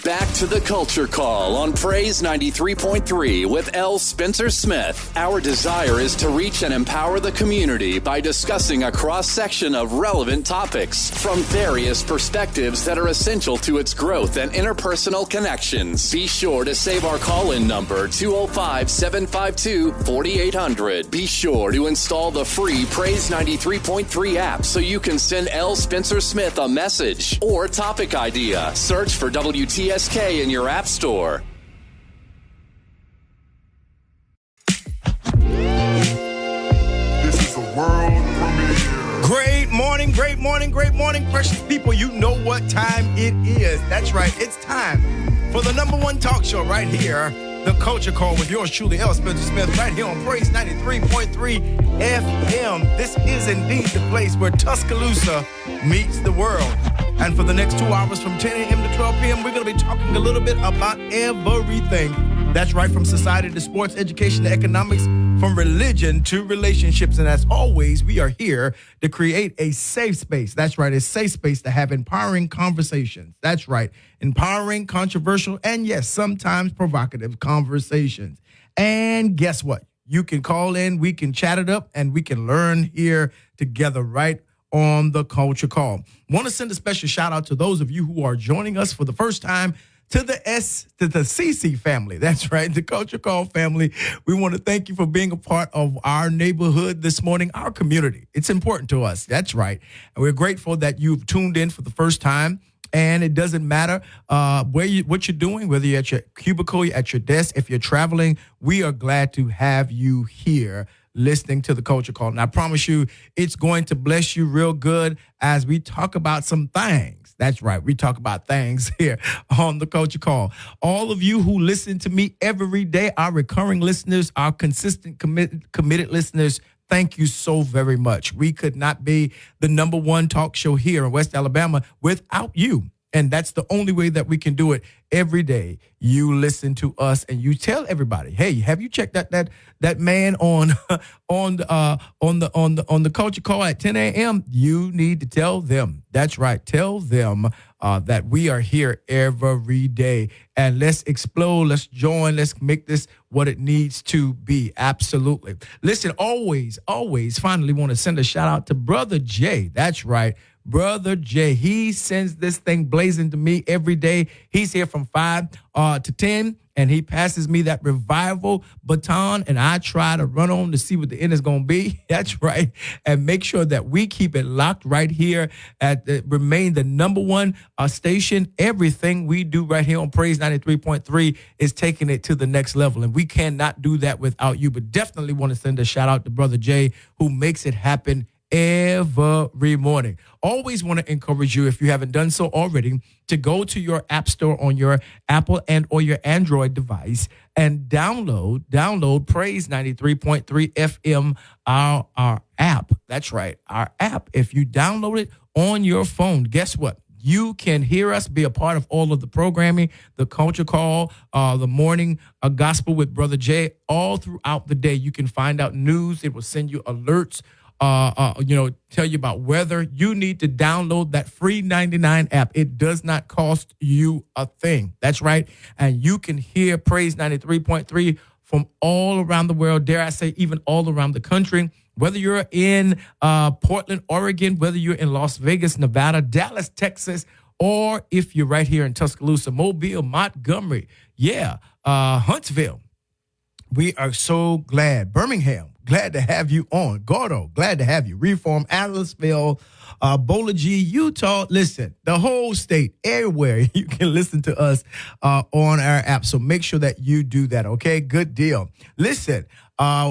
Back to the Culture Call on Praise 93.3 with L. Spencer Smith. Our desire is to reach and empower the community by discussing a cross-section of relevant topics from various perspectives that are essential to its growth and interpersonal connections. Be sure to save our call-in number, 205-752-4800. Be sure to install the free Praise 93.3 app so you can send L. Spencer Smith a message or topic idea. Search for WTSK in your app store. This is a world premiere. Great morning, precious people. You know what time it is. That's right. It's time for the number one talk show right here, The Culture Call, with yours truly, L. Spencer Smith, right here on Praise 93.3 FM. This is indeed the place where Tuscaloosa meets the world. And for the next 2 hours from 10 a.m. to 12 p.m., we're going to be talking a little bit about everything. That's right, from society to sports, education to economics, from religion to relationships. And as always, we are here to create a safe space. That's right, a safe space to have empowering conversations. That's right, empowering, controversial, and yes, sometimes provocative conversations. And guess what? You can call in, we can chat it up, and we can learn here together right on the Culture Call. Want to send a special shout out to those of you who are joining us for the first time, to the CC family. That's right, the Culture Call family. We want to thank you for being a part of our neighborhood this morning, our community. It's important to us. That's right. And we're grateful that you've tuned in for the first time. And it doesn't matter what you're doing, whether you're at your cubicle, you're at your desk, if you're traveling, we are glad to have you here listening to the Culture Call. And I promise you, it's going to bless you real good as we talk about some things. That's right. We talk about things here on the Culture Call. All of you who listen to me every day, our recurring listeners, our consistent, committed listeners, thank you so very much. We could not be the number one talk show here in West Alabama without you. And that's the only way that we can do it. Every day you listen to us and you tell everybody, hey, have you checked that man on the Culture Call at 10 a.m.? You need to tell them. That's right. Tell them that we are here every day. And let's explode. Let's join. Let's make this what it needs to be. Absolutely. Listen, always finally want to send a shout out to Brother Jay. That's right. Brother Jay, he sends this thing blazing to me every day. He's here from 5 to 10, and he passes me that revival baton, and I try to run on to see what the end is going to be. That's right. And make sure that we keep it locked right here remain the number one station. Everything we do right here on Praise 93.3 is taking it to the next level, and we cannot do that without you. But definitely want to send a shout out to Brother Jay, who makes it happen every morning. Always want to encourage you, if you haven't done so already, to go to your app store on your Apple and or your Android device and download Praise 93.3 FM, our app. That's right, our app. If you download it on your phone, guess what? You can hear us, be a part of all of the programming, the Culture Call, the morning gospel with Brother Jay, all throughout the day. You can find out news. It will send you alerts. Tell you about weather. You need to download that free 99 app. It does not cost you a thing. That's right. And you can hear Praise 93.3 from all around the world. Dare I say, even all around the country. Whether you're in Portland, Oregon, whether you're in Las Vegas, Nevada, Dallas, Texas, or if you're right here in Tuscaloosa, Mobile, Montgomery, Huntsville. We are so glad. Birmingham, glad to have you on. Gordo, glad to have you. Reform, Adlersville, Bola G, Utah. Listen, the whole state, everywhere you can listen to us on our app. So make sure that you do that, okay? Good deal. Listen,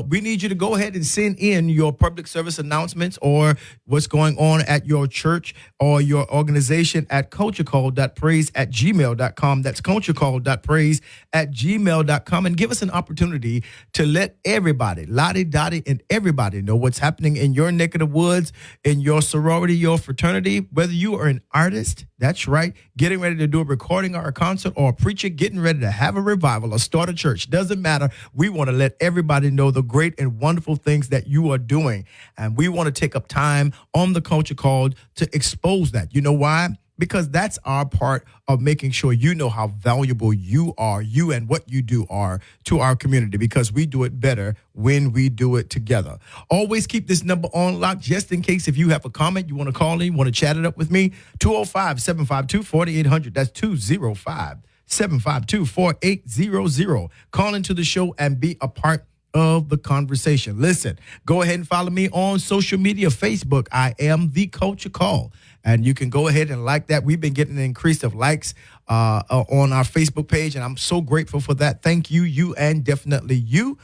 we need you to go ahead and send in your public service announcements or what's going on at your church or your organization at culturecall.praise@gmail.com. That's culturecall.praise@gmail.com. And give us an opportunity to let everybody, Lottie, Dottie, and everybody know what's happening in your neck of the woods, in your sorority, your fraternity, whether you are an artist, that's right, getting ready to do a recording or a concert, or a preacher getting ready to have a revival or start a church. Doesn't matter. We want to let everybody know the great and wonderful things that you are doing. And we want to take up time on the Culture Call to expose that. You know why? because that's our part of making sure you know how valuable you are, you and what you do are to our community, because we do it better when we do it together. Always keep this number on lock just in case if you have a comment, you want to call in, you want to chat it up with me, 205-752-4800. That's 205-752-4800. Call into the show and be a part of the conversation. Listen, go ahead and follow me on social media, Facebook. I am the Culture Call, and you can go ahead and like that. We've been getting an increase of likes on our Facebook page, and I'm so grateful for that. Thank you, you, and definitely you.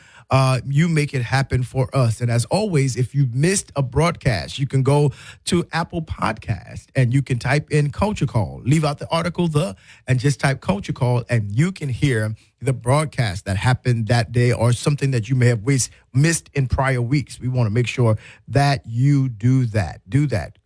You make it happen for us. And as always, if you missed a broadcast, you can go to Apple Podcast and you can type in Culture Call. Leave out the article and just type Culture Call, and you can hear the broadcast that happened that day or something that you may have missed in prior weeks. We want to make sure that you do that,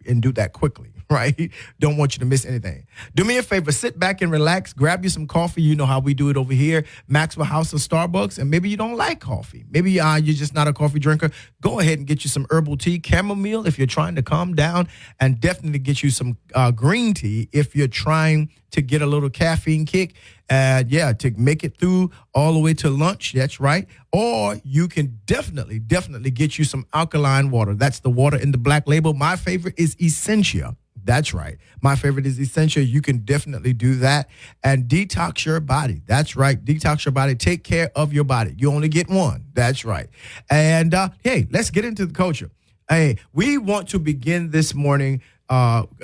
and do that quickly. Right? Don't want you to miss anything. Do me a favor, sit back and relax, grab you some coffee. You know how we do it over here, Maxwell House of Starbucks. And maybe you don't like coffee. Maybe you're just not a coffee drinker. Go ahead and get you some herbal tea, chamomile if you're trying to calm down, and definitely get you some green tea if you're trying to get a little caffeine kick. To make it through all the way to lunch. That's right. Or you can definitely get you some alkaline water. That's the water in the black label. My favorite is Essentia. That's right. My favorite is Essential. You can definitely do that and detox your body. That's right. Detox your body. Take care of your body. You only get one. That's right. And hey, let's get into the culture. Hey, we want to begin this morning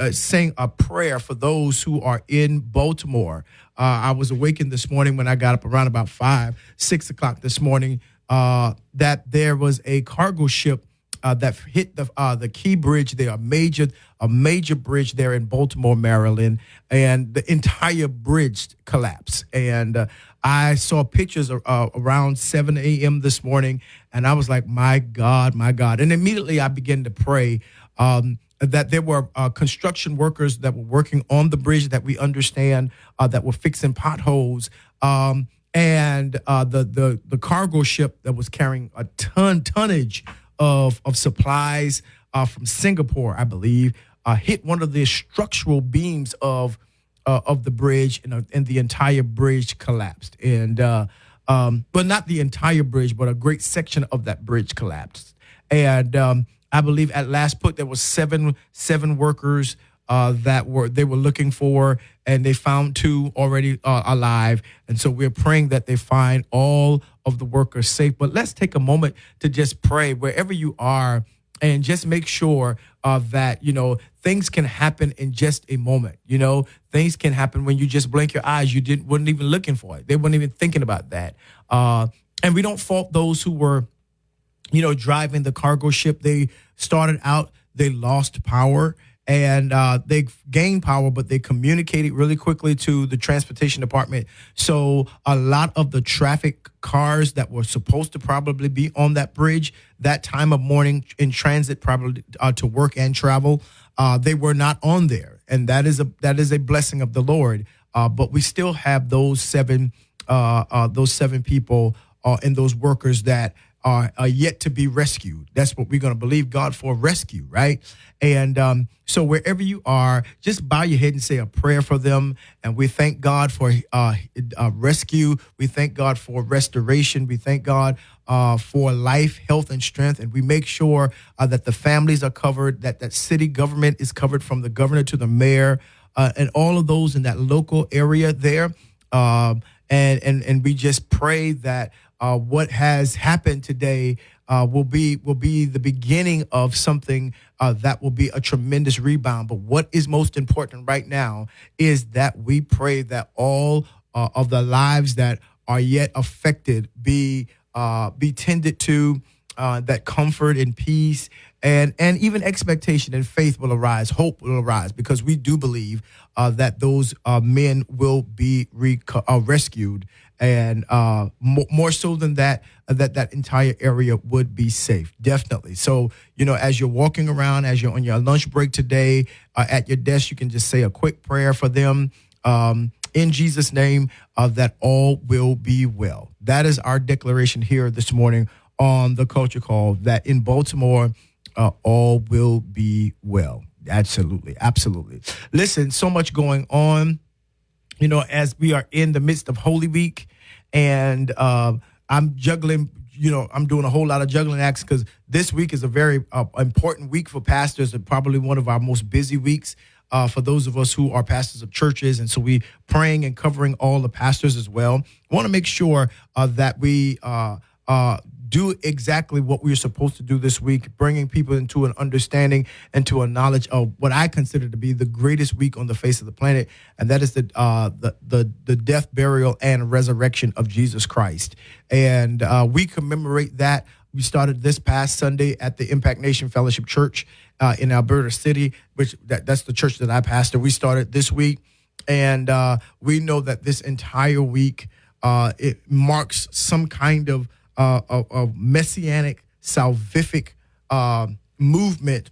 saying a prayer for those who are in Baltimore. I was awakened this morning when I got up around about 6 o'clock this morning that there was a cargo ship that hit the Key Bridge there, a major bridge there in Baltimore, Maryland, and the entire bridge collapsed. And I saw pictures around 7 a.m. this morning, and I was like, my God. And immediately I began to pray that there were construction workers that were working on the bridge that we understand that were fixing potholes. And the cargo ship that was carrying a tonnage of supplies from Singapore, I believe, hit one of the structural beams of the bridge, and the entire bridge collapsed. And but not the entire bridge, but a great section of that bridge collapsed. And I believe at last put there was seven workers that they were looking for, and they found 2 already alive. And so we're praying that they find all of the workers safe. But let's take a moment to just pray wherever you are, and just make sure that, things can happen in just a moment. Things can happen when you just blink your eyes. You wasn't even looking for it. They weren't even thinking about that. And we don't fault those who were, driving the cargo ship. They started out, they lost power. And they gained power, but they communicated really quickly to the transportation department. So a lot of the traffic cars that were supposed to probably be on that bridge that time of morning in transit, probably to work and travel, they were not on there. And that is a blessing of the Lord. But we still have those seven people and those workers that are yet to be rescued. That's what we're going to believe God for, rescue, right? And so wherever you are, just bow your head and say a prayer for them. And we thank God for rescue. We thank God for restoration. We thank God for life, health, and strength. And we make sure that the families are covered, that city government is covered from the governor to the mayor, and all of those in that local area there. And we just pray that what has happened today will be the beginning of something that will be a tremendous rebound. But what is most important right now is that we pray that all of the lives that are yet affected be tended to, that comfort and peace and even expectation and faith will arise, hope will arise, because we do believe that those men will be rescued. And more so than that entire area would be safe, definitely. So, as you're walking around, as you're on your lunch break today, at your desk, you can just say a quick prayer for them in Jesus' name, that all will be well. That is our declaration here this morning on the Culture Call, that in Baltimore, all will be well. Absolutely. Absolutely. Listen, so much going on, as we are in the midst of Holy Week, and I'm juggling. I'm doing a whole lot of juggling acts because this week is a very important week for pastors, and probably one of our most busy weeks for those of us who are pastors of churches. And so we praying and covering all the pastors as well. I want to make sure that we do exactly what we're supposed to do this week, bringing people into an understanding and to a knowledge of what I consider to be the greatest week on the face of the planet, and that is the death, burial, and resurrection of Jesus Christ. And we commemorate that. We started this past Sunday at the Impact Nation Fellowship Church in Alberta City, which that's the church that I pastor. We started this week, and we know that this entire week it marks some kind of messianic, salvific movement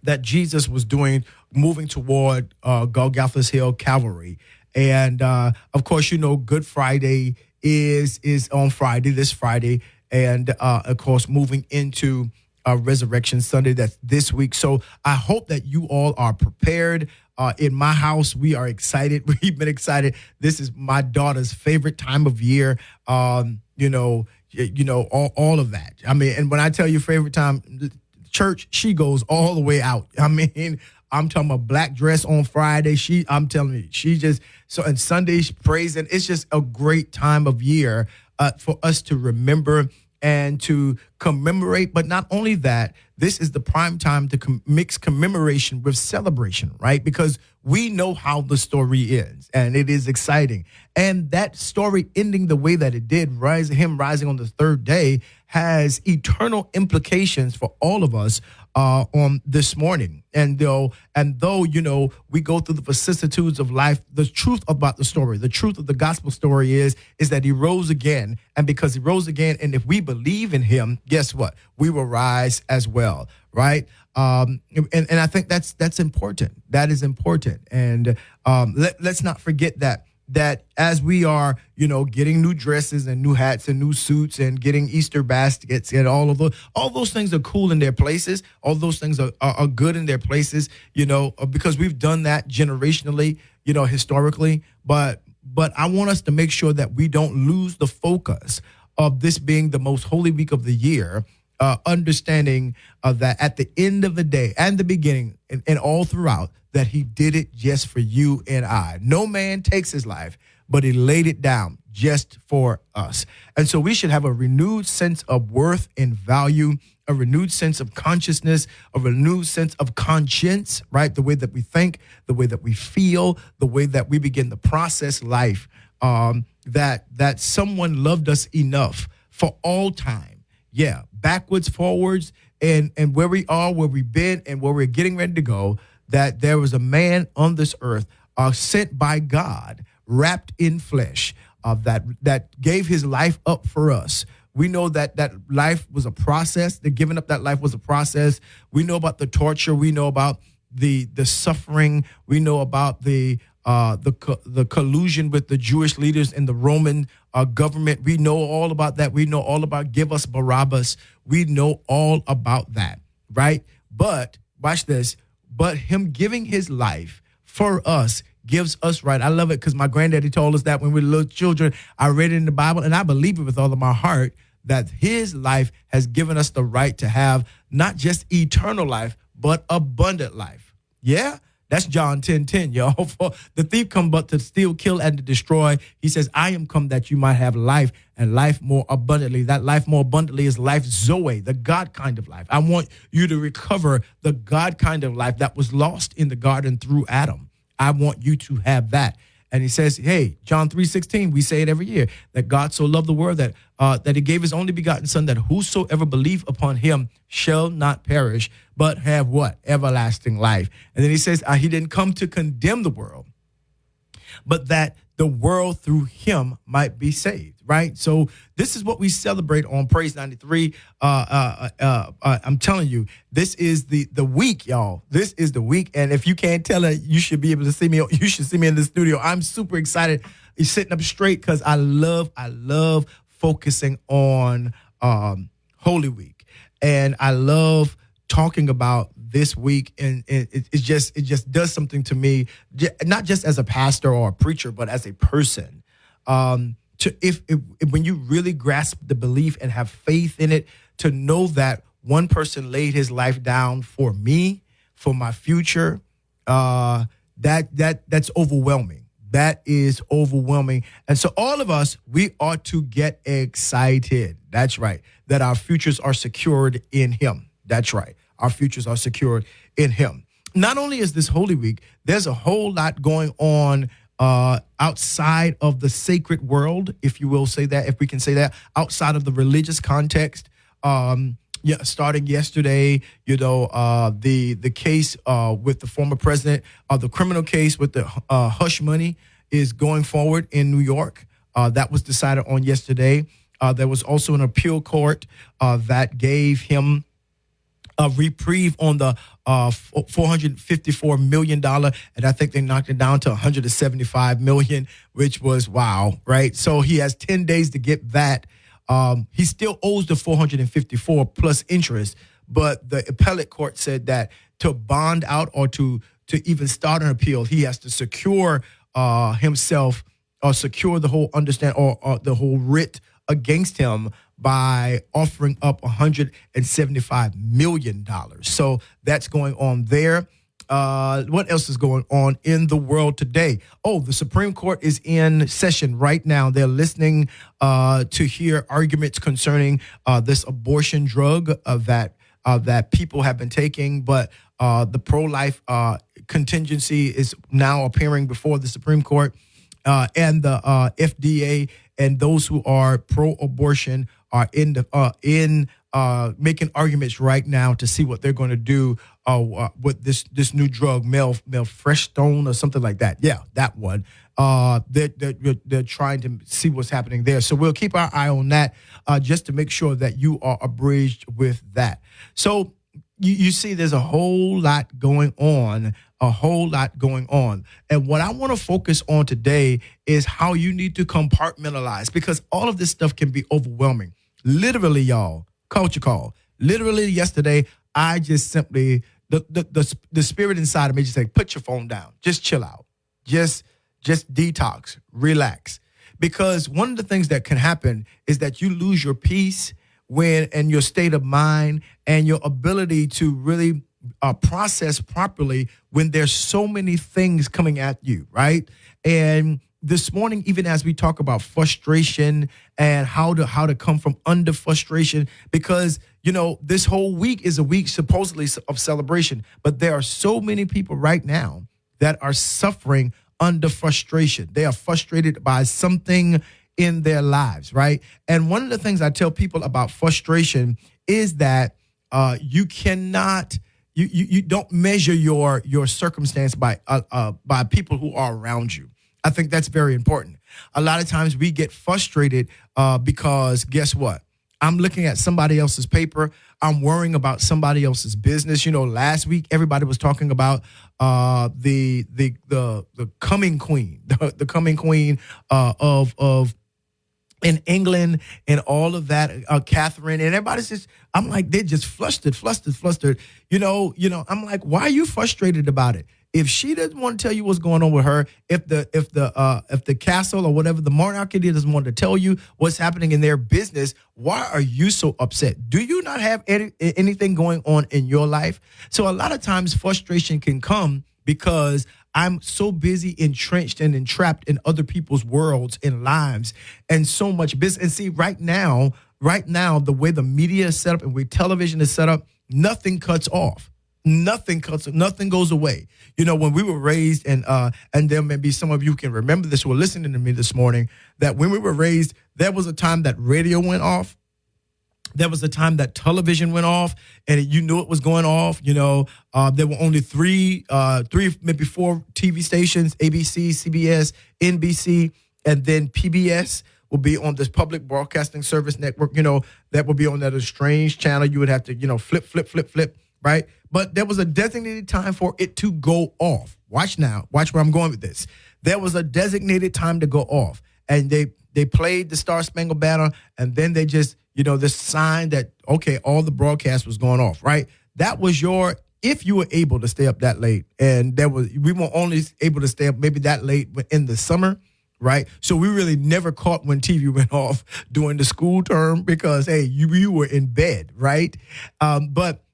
that Jesus was doing, moving toward Golgotha's Hill, Calvary. And of course, Good Friday is on Friday, this Friday, and of course, moving into Resurrection Sunday, that's this week. So I hope that you all are prepared. In my house, we are excited. We've been excited. This is my daughter's favorite time of year. All of that. I mean, and when I tell you favorite time, church, she goes all the way out. I mean, I'm talking about black dress on Friday. I'm telling you, she just, and Sunday praising. It's just a great time of year for us to remember and to commemorate. But not only that, this is the prime time to mix commemoration with celebration, right? Because we know how the story ends, and it is exciting. And that story ending the way that it did, him rising on the third day, has eternal implications for all of us on this morning. And though we go through the vicissitudes of life, the truth about the story, the truth of the gospel story is that he rose again. And because he rose again, and if we believe in him, guess what? We will rise as well, right? And I think that's important. That is important. And let's not forget that as we are, getting new dresses and new hats and new suits and getting Easter baskets and all those things are cool in their places. All those things are good in their places, because we've done that generationally, historically. But I want us to make sure that we don't lose the focus of this being the most holy week of the year, understanding that at the end of the day and the beginning and all throughout, that he did it just for you and I. No man takes his life, but he laid it down just for us. And so we should have a renewed sense of worth and value, a renewed sense of consciousness, a renewed sense of conscience, right? The way that we think, the way that we feel, the way that we begin to process life, that someone loved us enough for all time. Yeah, backwards, forwards, and where we are, where we've been, and where we're getting ready to go, that there was a man on this earth sent by God, wrapped in flesh, that gave his life up for us. We know that life was a process. The giving up that life was a process. We know about the torture. We know about the suffering. We know about the collusion with the Jewish leaders and the Roman government. We know all about that. We know all about give us Barabbas. We know all about that, right? But watch this. But him giving his life for us gives us right. I love it because my granddaddy told us that when we were little children. I read it in the Bible, and I believe it with all of my heart that his life has given us the right to have not just eternal life, but abundant life. Yeah? That's John 10:10, y'all. For the thief come but to steal, kill, and to destroy. He says, I am come that you might have life and life more abundantly. That life more abundantly is life Zoe, the God kind of life. I want you to recover the God kind of life that was lost in the garden through Adam. I want you to have that. And he says, hey, John 3:16, we say it every year, that God so loved the world that he gave his only begotten son, that whosoever believe upon him shall not perish, but have what? Everlasting life. And then he says, he didn't come to condemn the world, but that the world through him might be saved, right? So this is what we celebrate on Praise 93. I'm telling you, this is the week, y'all. This is the week. And if you can't tell it, you should be able to see me. You should see me in the studio. I'm super excited. He's sitting up straight because I love focusing on Holy Week. And I love talking about this week, and it just does something to me, not just as a pastor or a preacher, but as a person. If when you really grasp the belief and have faith in it, to know that one person laid his life down for me, for my future, that's overwhelming. That is overwhelming. And so all of us, we ought to get excited. That's right. That our futures are secured in him. That's right. Our futures are secured in him. Not only is this Holy Week, there's a whole lot going on outside of the sacred world, if you will say that, if we can say that, outside of the religious context. Starting yesterday, the case with the former president, the criminal case with the hush money is going forward in New York. That was decided on yesterday. There was also an appeal court that gave him a reprieve on the $454 million, and I think they knocked it down to $175 million, which was wow, right? So he has 10 days to get that. He still owes the 454 plus interest, but the appellate court said that to bond out or to even start an appeal, he has to secure himself or secure the whole or the whole writ against him by offering up $175 million. So that's going on there. What else is going on in the world today? Oh, the Supreme Court is in session right now. They're listening to hear arguments concerning this abortion drug that people have been taking, but the pro-life contingency is now appearing before the Supreme Court, and the FDA and those who are pro-abortion are making arguments right now to see what they're going to do with this new drug, Melfrestone or something like that. Yeah, that one. They're trying to see what's happening there. So we'll keep our eye on that just to make sure that you are abreast with that. So you see there's a whole lot going on. And what I want to focus on today is how you need to compartmentalize, because all of this stuff can be overwhelming. Literally, y'all, culture call. Literally yesterday, I just simply, the spirit inside of me just said, put your phone down. Just chill out. Just detox, relax. Because one of the things that can happen is that you lose your peace and your state of mind and your ability to really process properly when there's so many things coming at you, right? And this morning, even as we talk about frustration and how to come from under frustration, because, this whole week is a week supposedly of celebration, but there are so many people right now that are suffering under frustration. They are frustrated by something in their lives, right? And one of the things I tell people about frustration is that you cannot, you don't measure your circumstance by people who are around you. I think that's very important. A lot of times we get frustrated because guess what? I'm looking at somebody else's paper. I'm worrying about somebody else's business. Last week everybody was talking about the coming queen, the coming queen of in England and all of that, Catherine, and everybody's just, I'm like, they're just flustered. I'm like, why are you frustrated about it? If she doesn't want to tell you what's going on with her, if the castle or whatever, the monarchy doesn't want to tell you what's happening in their business, why are you so upset? Do you not have anything going on in your life? So a lot of times frustration can come because I'm so busy entrenched and entrapped in other people's worlds and lives and so much business. And see, right now, the way the media is set up and the way television is set up, nothing cuts off. Nothing goes away. When we were raised, and there may be some of you can remember this who were listening to me this morning, that when we were raised, there was a time that radio went off. There was a time that television went off, and you knew it was going off. There were only three, maybe four TV stations: ABC, CBS, NBC, and then PBS will be on this public broadcasting service network. That will be on that strange channel. You would have to, flip, right? But there was a designated time for it to go off. Watch now. Watch where I'm going with this. There was a designated time to go off, and they played the Star Spangled Banner, and then they just, this sign that, okay, all the broadcast was going off, right? that was if you were able to stay up that late, and we were only able to stay up maybe that late in the summer, right? So we really never caught when TV went off during the school term because, hey, you were in bed, right? But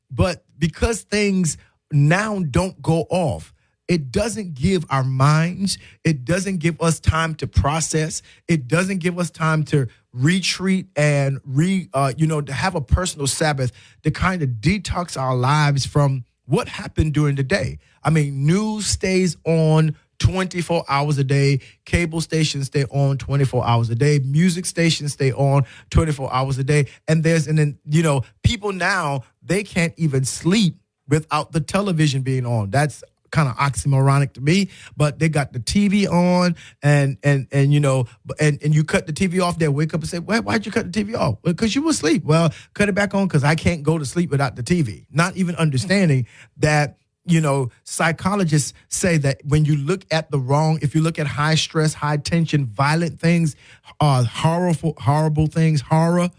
because things now don't go off, it doesn't give our minds, it doesn't give us time to process, it doesn't give us time to retreat and to have a personal Sabbath to kind of detox our lives from what happened during the day. I mean, news stays on 24 hours a day, cable stations stay on 24 hours a day, music stations stay on 24 hours a day, and people now, they can't even sleep without the television being on. That's kind of oxymoronic to me, but they got the TV on and you cut the TV off, they wake up and say, well, why'd you cut the TV off? Well, because you were asleep. Well, cut it back on because I can't go to sleep without the TV. Not even understanding that, psychologists say that when you look at if you look at high stress, high tension, violent things, horrible things, horror,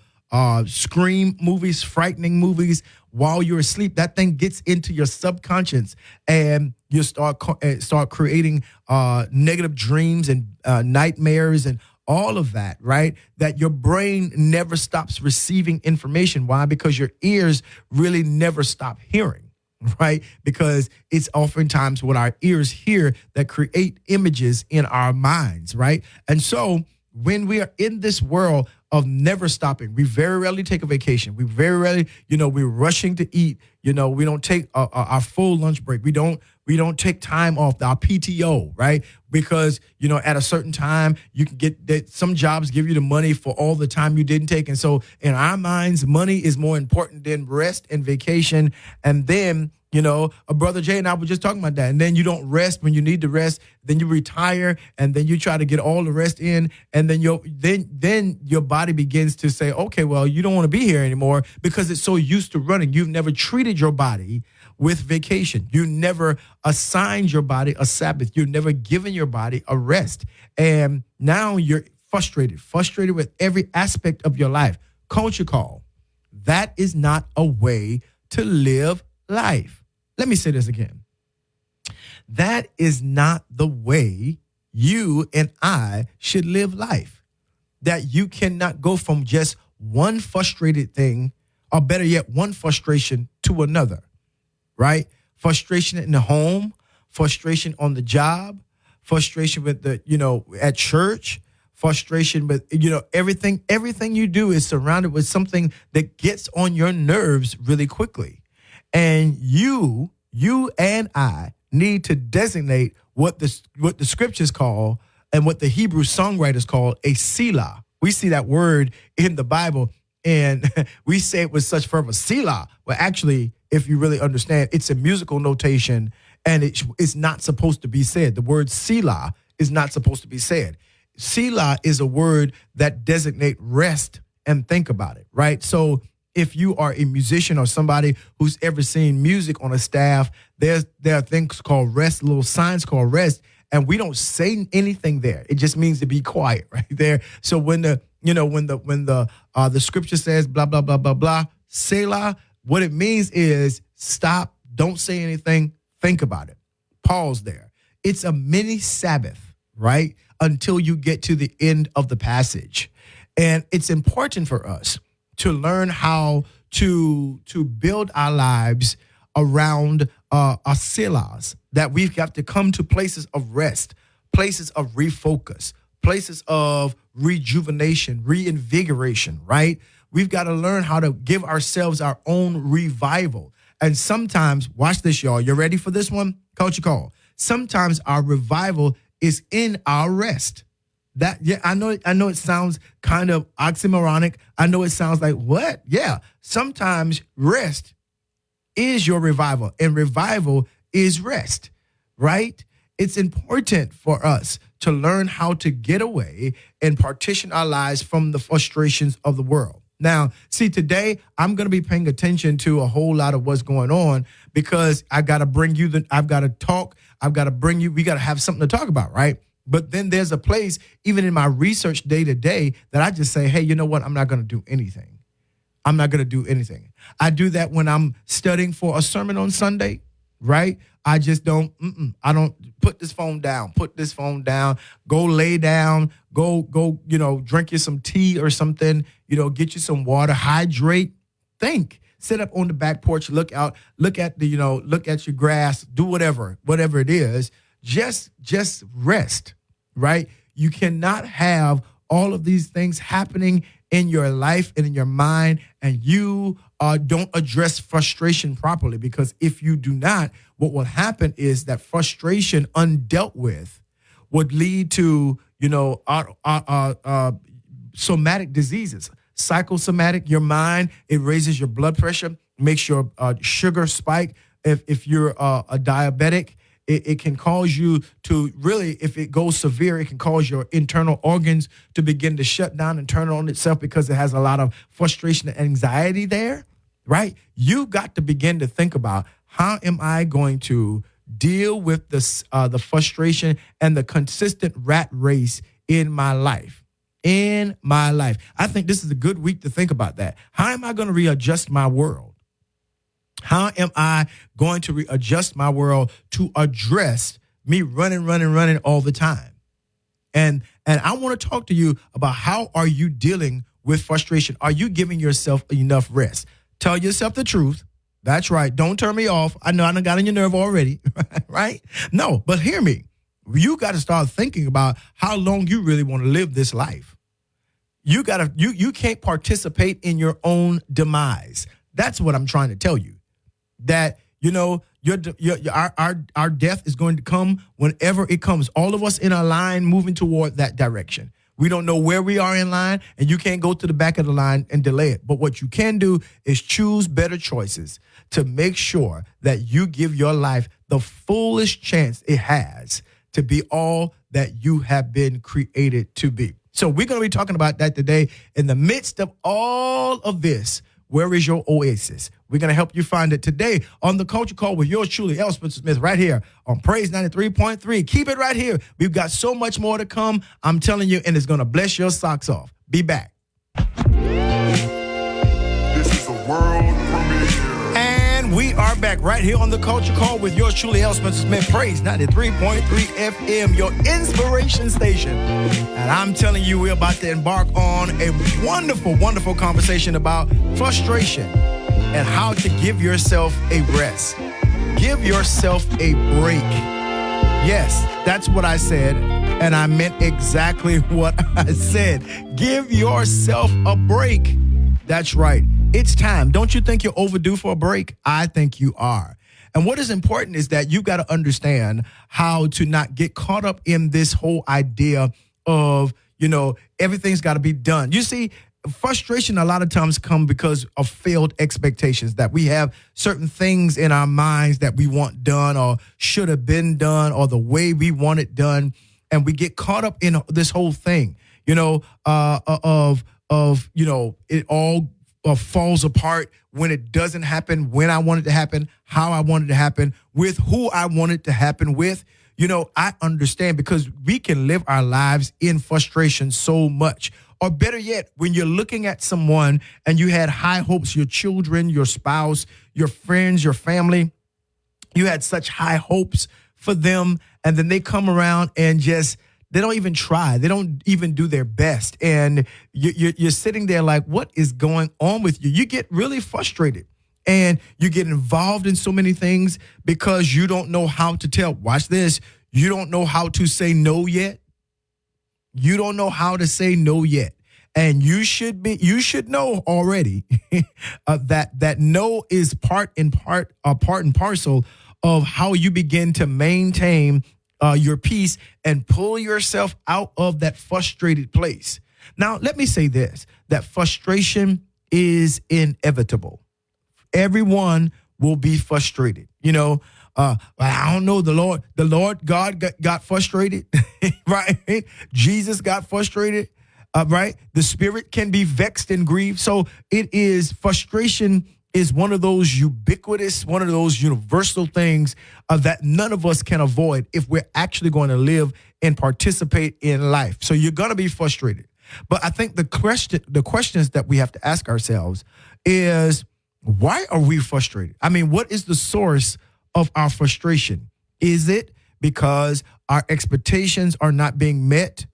scream movies, frightening movies, while you're asleep, that thing gets into your subconscious and you start creating negative dreams and nightmares and all of that, right? That your brain never stops receiving information. Why? Because your ears really never stop hearing, right? Because it's oftentimes what our ears hear that create images in our minds, right? And so when we are in this world of never stopping, we very rarely take a vacation. We very rarely, we're rushing to eat. We don't take our full lunch break. We don't take time off, our PTO, right? Because, at a certain time, you can get that some jobs give you the money for all the time you didn't take. And so in our minds, money is more important than rest and vacation. And then, a brother Jay and I were just talking about that. And then you don't rest when you need to rest. Then you retire, and then you try to get all the rest in, and then your body begins to say, okay, well, you don't want to be here anymore because it's so used to running. You've never treated your body with vacation. You never assigned your body a Sabbath. You've never given your body a rest. And now you're frustrated with every aspect of your life. Culture call. That is not a way to live life. Let me say this again. That is not the way you and I should live life. That you cannot go from just one frustrated thing, or better yet, one frustration to another, right? Frustration in the home, frustration on the job, frustration with at church, frustration with, everything you do is surrounded with something that gets on your nerves really quickly. And you and I need to designate what the scriptures call and what the Hebrew songwriters call a Selah. We see that word in the Bible, and we say it with such fervor, Selah. Well, actually, if you really understand, it's a musical notation, and it's not supposed to be said. The word Selah is not supposed to be said. Selah is a word that designates rest and think about it, right? So if you are a musician or somebody who's ever seen music on a staff, there are things called rest, little signs called rest, and we don't say anything there. It just means to be quiet right there. So when the scripture says blah blah blah blah blah, Selah, what it means is stop, don't say anything, think about it, pause there. It's a mini Sabbath, right? Until you get to the end of the passage, and it's important for us to learn how to build our lives around our selahs, that we've got to come to places of rest, places of refocus, places of rejuvenation, reinvigoration, right? We've got to learn how to give ourselves our own revival. And sometimes, watch this, y'all. You ready for this one? Culture call. Sometimes our revival is in our rest. I know it sounds kind of oxymoronic. I know it sounds like, what? Yeah. Sometimes rest is your revival, and revival is rest, right? It's important for us to learn how to get away and partition our lives from the frustrations of the world. Now, see, today I'm going to be paying attention to a whole lot of what's going on because I got to bring you we got to have something to talk about, right? But then there's a place, even in my research day to day, that I just say, hey, you know what? I'm not going to do anything. I'm not going to do anything. I do that when I'm studying for a sermon on Sunday, right? I just don't, I don't put this phone down, go lay down, go, drink you some tea or something, get you some water, hydrate, think, sit up on the back porch, look out, look at your grass, do whatever it is, just rest, right? You cannot have all of these things happening in your life and in your mind, and you don't address frustration properly, because if you do not, what will happen is that frustration undealt with would lead to, somatic diseases, psychosomatic, your mind, it raises your blood pressure, makes your sugar spike. If you're a diabetic, it can cause you to really, if it goes severe, it can cause your internal organs to begin to shut down and turn on itself because it has a lot of frustration and anxiety there, right? You got to begin to think about, how am I going to deal with the frustration and the consistent rat race in my life? I think this is a good week to think about that. How am I going to readjust my world? How am I going to readjust my world to address me running all the time? And I want to talk to you about, how are you dealing with frustration? Are you giving yourself enough rest? Tell yourself the truth. That's right. Don't turn me off. I know I done got on your nerve already, right? No, but hear me. You got to start thinking about how long you really want to live this life. You can't participate in your own demise. That's what I'm trying to tell you. That, our death is going to come whenever it comes. All of us in a line moving toward that direction. We don't know where we are in line, and you can't go to the back of the line and delay it. But what you can do is choose better choices to make sure that you give your life the fullest chance it has to be all that you have been created to be. So we're going to be talking about that today. In the midst of all of this, where is your oasis? We're going to help you find it today on The Culture Call with yours truly, L. Spencer Smith, right here on Praise 93.3. Keep it right here. We've got so much more to come, I'm telling you, and it's going to bless your socks off. Be back. This is a world premiere. And we are back right here on The Culture Call with yours truly, L. Spencer Smith, Praise 93.3 FM, your inspiration station. And I'm telling you, we're about to embark on a wonderful, wonderful conversation about frustration and how to give yourself a rest. Give yourself a break. Yes, that's what I said, and I meant exactly what I said. Give yourself a break. That's right. It's time. Don't you think you're overdue for a break? I think you are. And what is important is that you got to understand how to not get caught up in this whole idea of, everything's got to be done. You see, frustration a lot of times come because of failed expectations, that we have certain things in our minds that we want done or should have been done or the way we want it done. And we get caught up in this whole thing, it all falls apart when it doesn't happen, when I want it to happen, how I want it to happen, with who I want it to happen with. I understand, because we can live our lives in frustration so much. Or better yet, when you're looking at someone and you had high hopes, your children, your spouse, your friends, your family, you had such high hopes for them, and then they come around and they don't even try. They don't even do their best. And you're sitting there like, what is going on with you? You get really frustrated, and you get involved in so many things because you don't know how to tell. Watch this. You don't know how to say no yet. You don't know how to say no yet. And you should know already that no is part and parcel of how you begin to maintain your peace and pull yourself out of that frustrated place. Now, let me say this, that frustration is inevitable. Everyone will be frustrated. I don't know, the Lord God got frustrated, right? Jesus got frustrated, right? The spirit can be vexed and grieved. So frustration is one of those ubiquitous, one of those universal things that none of us can avoid if we're actually going to live and participate in life. So you're going to be frustrated. But I think the questions that we have to ask ourselves is, why are we frustrated? I mean, what is the source of our frustration? Is it because our expectations are not being met?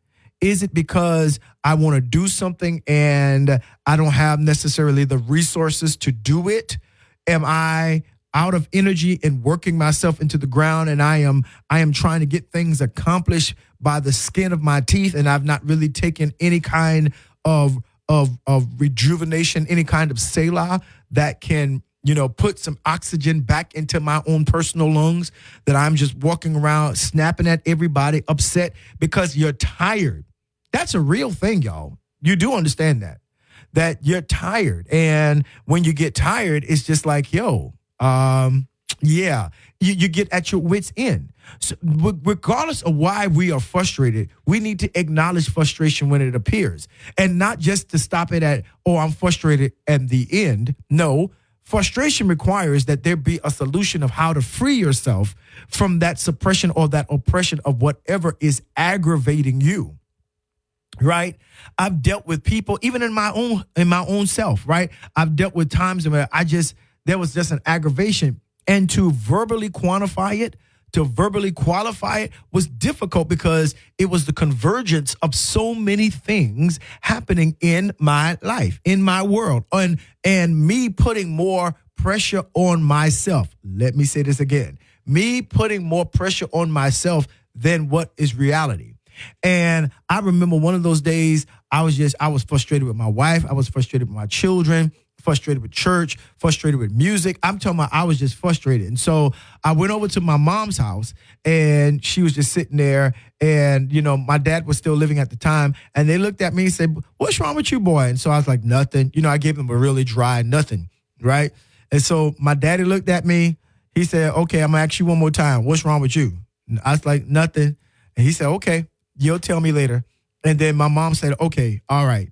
Is it because I want to do something and I don't have necessarily the resources to do it? Am I out of energy and working myself into the ground, and I am trying to get things accomplished by the skin of my teeth, and I've not really taken any kind of rejuvenation, any kind of selah that can, put some oxygen back into my own personal lungs, that I'm just walking around snapping at everybody, upset because you're tired. That's a real thing, y'all. You do understand that you're tired. And when you get tired, it's just like, you get at your wit's end. So regardless of why we are frustrated, we need to acknowledge frustration when it appears, and not just to stop it at, oh, I'm frustrated at the end. No, frustration requires that there be a solution of how to free yourself from that suppression or that oppression of whatever is aggravating you. Right? I've dealt with people, even in my own self, right? I've dealt with times where there was just an aggravation, and to verbally quantify it, to verbally qualify it was difficult because it was the convergence of so many things happening in my life, in my world, and me putting more pressure on myself. Let me say this again. Me putting more pressure on myself than what is reality. And I remember one of those days, I was frustrated with my wife. I was frustrated with my children, frustrated with church, frustrated with music. I'm talking about I was just frustrated. And so I went over to my mom's house, and she was just sitting there, and, my dad was still living at the time, and they looked at me and said, "What's wrong with you, boy?" And so I was like, "Nothing." I gave them a really dry nothing, right? And so my daddy looked at me. He said, "Okay, I'm going to ask you one more time. What's wrong with you?" And I was like, "Nothing." And he said, "Okay, you'll tell me later." And then my mom said, "Okay, all right.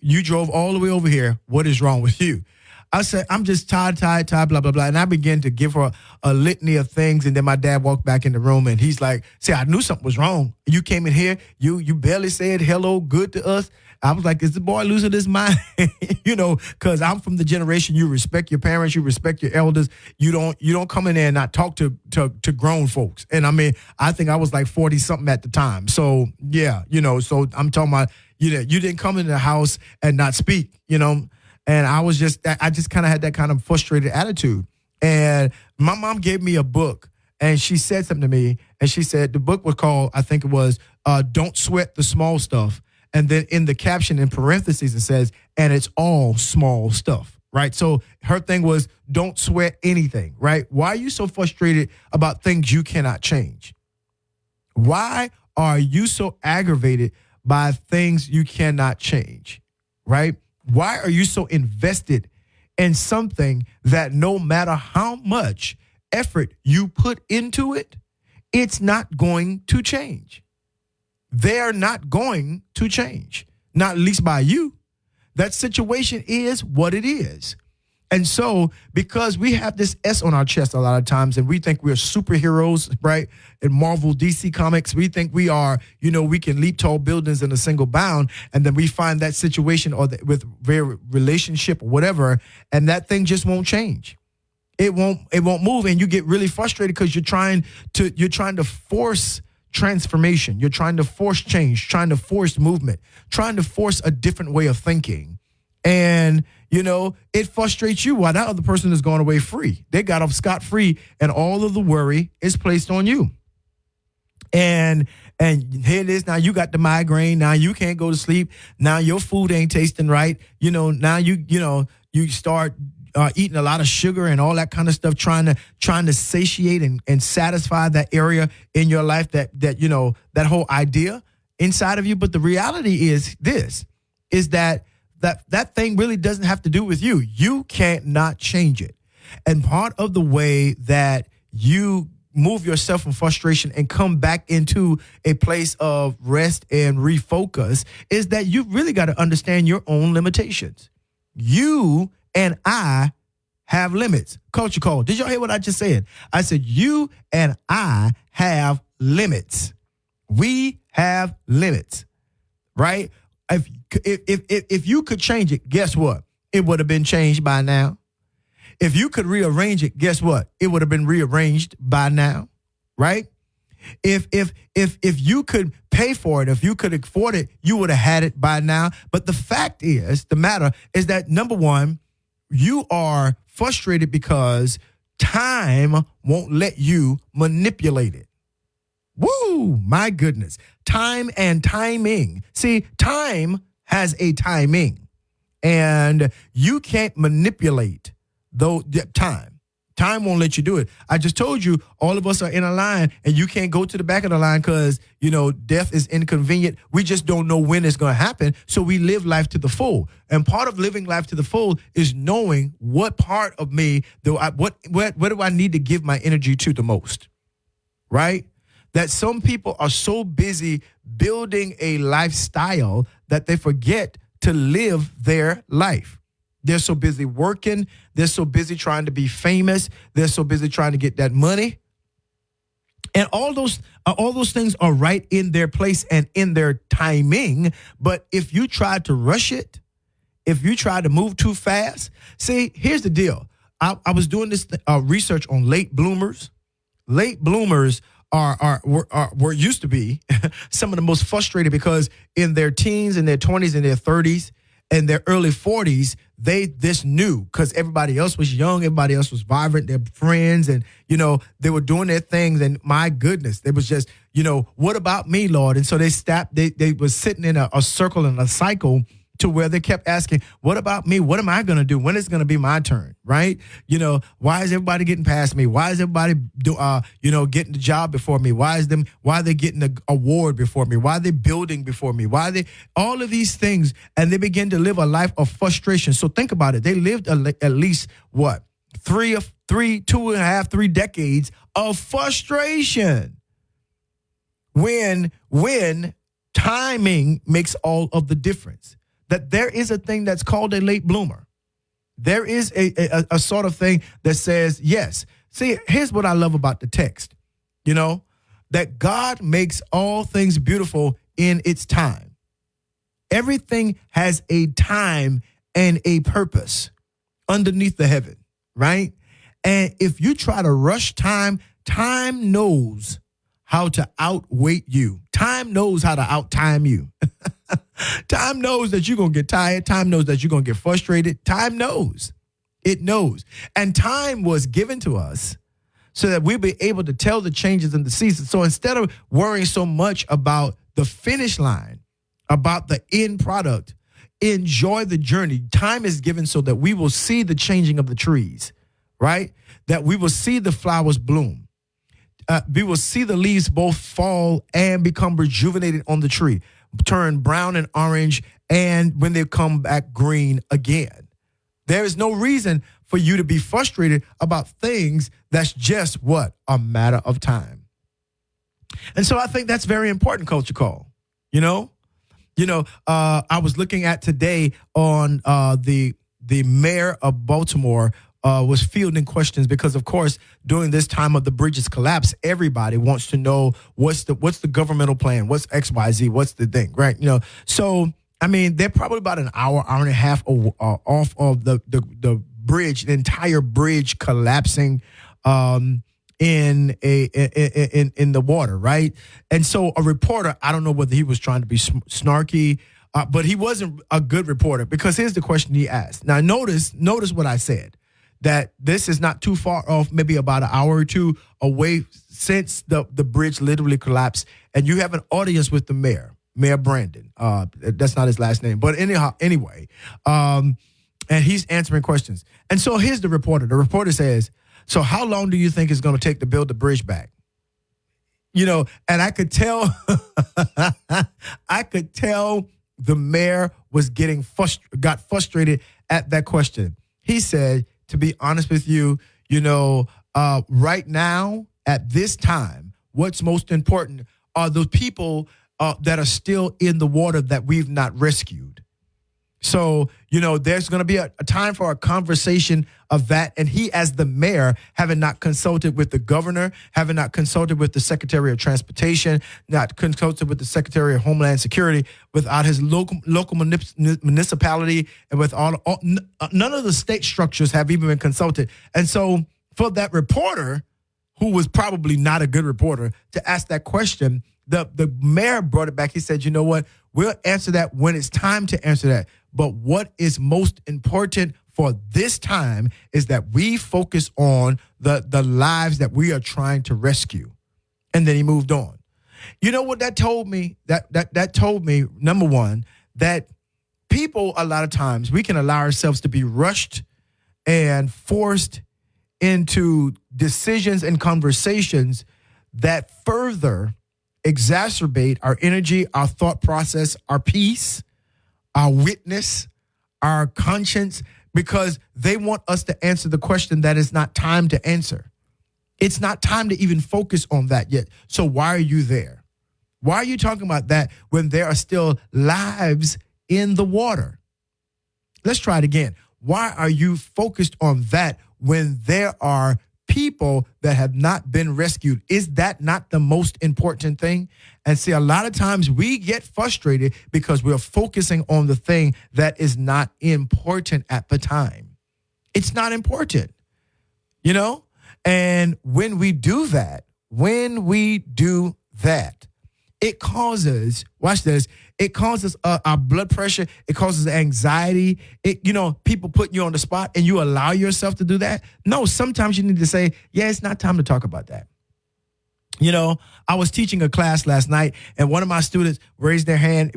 You drove all the way over here. What is wrong with you?" I said, "I'm just tired, blah, blah, blah." And I began to give her a litany of things. And then my dad walked back in the room, and he's like, "See, I knew something was wrong. You came in here. You barely said hello good to us." I was like, "Is the boy losing his mind?" Because I'm from the generation, you respect your parents, you respect your elders. You don't come in there and not talk to grown folks. And I mean, I think I was like 40 something at the time. So yeah, so I'm talking about, you didn't come into the house and not speak, And I just kind of had that kind of frustrated attitude. And my mom gave me a book, and she said something to me, and she said the book was called, I think it was, Don't Sweat the Small Stuff. And then in the caption, in parentheses, it says, "And it's all small stuff," right? So her thing was, don't sweat anything, right? Why are you so frustrated about things you cannot change? Why are you so aggravated by things you cannot change, right? Why are you so invested in something that no matter how much effort you put into it, it's not going to change? They're not going to change, not at least by you. That situation is what it is. And so because we have this S on our chest a lot of times, and we think we're superheroes, right? In Marvel, DC Comics, we think we are, we can leap tall buildings in a single bound. And then we find that situation with their relationship or whatever, and that thing just won't change. It won't move. And you get really frustrated because you're trying to force transformation. You're trying to force change, trying to force movement, trying to force a different way of thinking. And, it frustrates you while that other person is going away free. They got off scot-free, and all of the worry is placed on you. And here it is. Now you got the migraine. Now you can't go to sleep. Now your food ain't tasting right. Now you start eating a lot of sugar and all that kind of stuff, trying to satiate and satisfy that area in your life, that whole idea inside of you. But the reality is that thing really doesn't have to do with you. You can't not change it. And part of the way that you move yourself from frustration and come back into a place of rest and refocus is that you really got to understand your own limitations. You and I have limits. Culture code. Did y'all hear what I just said? I said, you and I have limits. We have limits, right? If you could change it, guess what? It would have been changed by now. If you could rearrange it, guess what? It would have been rearranged by now, right? If you could pay for it, if you could afford it, you would have had it by now. But the matter is that, number one, you are frustrated because time won't let you manipulate it. Woo, my goodness. Time and timing. See, time has a timing, and you can't manipulate time. Time won't let you do it. I just told you all of us are in a line, and you can't go to the back of the line because, death is inconvenient. We just don't know when it's going to happen. So we live life to the full. And part of living life to the full is knowing what part of me, what do I need to give my energy to the most, right? That some people are so busy building a lifestyle that they forget to live their life. They're so busy working. They're so busy trying to be famous. They're so busy trying to get that money. And all those things are right in their place and in their timing. But if you try to rush it, if you try to move too fast, see, here's the deal. I was doing this research on late bloomers. Late bloomers were used to be some of the most frustrated because in their teens, in their 20s, in their 30s, in their early 40s, this knew because everybody else was young, everybody else was vibrant, their friends, and, they were doing their things. And my goodness, they was just, what about me, Lord? And so they was sitting in a circle and a cycle to where they kept asking, what about me? What am I going to do? When is it going to be my turn? Right? Why is everybody getting past me? Why is everybody, getting the job before me? Why are they getting the award before me? Why are they building before me? Why are they, all of these things? And they begin to live a life of frustration. So think about it. They lived at least what? 3 decades of frustration. When timing makes all of the difference. That there is a thing that's called a late bloomer. There is a sort of thing that says, yes. See, here's what I love about the text, that God makes all things beautiful in its time. Everything has a time and a purpose underneath the heaven, right? And if you try to rush time, time knows how to outweight you. Time knows how to outtime you. Time knows that you're going to get tired. Time knows that you're going to get frustrated. Time knows. It knows. And time was given to us so that we'll be able to tell the changes in the season. So instead of worrying so much about the finish line, about the end product, enjoy the journey. Time is given so that we will see the changing of the trees, right? That we will see the flowers bloom. We will see the leaves both fall and become rejuvenated on the tree, turn brown and orange, and when they come back green again. There is no reason for you to be frustrated about things that's just what? A matter of time. And so I think that's very important, Culture Call. I was looking at today on the mayor of Baltimore was fielding questions because, of course, during this time of the bridges collapse, everybody wants to know what's the governmental plan, what's XYZ, what's the thing, right? So I mean, they're probably about an hour and a half off of the bridge, the entire bridge collapsing in the water, right? And so a reporter, I don't know whether he was trying to be snarky, but he wasn't a good reporter because here's the question he asked. Now notice what I said. That this is not too far off, maybe about an hour or two away since the bridge literally collapsed. And you have an audience with the Mayor Brandon. That's not his last name. But anyway, and he's answering questions. And so here's the reporter. The reporter says, so how long do you think it's going to take to build the bridge back? And I could tell, the mayor was got frustrated at that question. He said, to be honest with you, right now, at this time, what's most important are the people that are still in the water that we've not rescued. So, there's going to be a time for a conversation of that. And he, as the mayor, having not consulted with the governor, having not consulted with the Secretary of Transportation, not consulted with the Secretary of Homeland Security, without his local municipality, and with none of the state structures have even been consulted. And so for that reporter, who was probably not a good reporter, to ask that question, the mayor brought it back. He said, you know what? We'll answer that when it's time to answer that. But what is most important for this time is that we focus on the lives that we are trying to rescue. And then he moved on. You know what that told me? That told me, number one, that people, a lot of times, we can allow ourselves to be rushed and forced into decisions and conversations that further exacerbate our energy, our thought process, our peace, our witness, our conscience, because they want us to answer the question that is not time to answer. It's not time to even focus on that yet. So why are you there? Why are you talking about that when there are still lives in the water? Let's try it again. Why are you focused on that when there are people that have not been rescued? Is that not the most important thing? And see, a lot of times we get frustrated because we're focusing on the thing that is not important at the time. It's not important, And when we do that, it causes, watch this, it causes our blood pressure. It causes anxiety. People putting you on the spot and you allow yourself to do that. No, sometimes you need to say, yeah, it's not time to talk about that. I was teaching a class last night and one of my students raised their hand.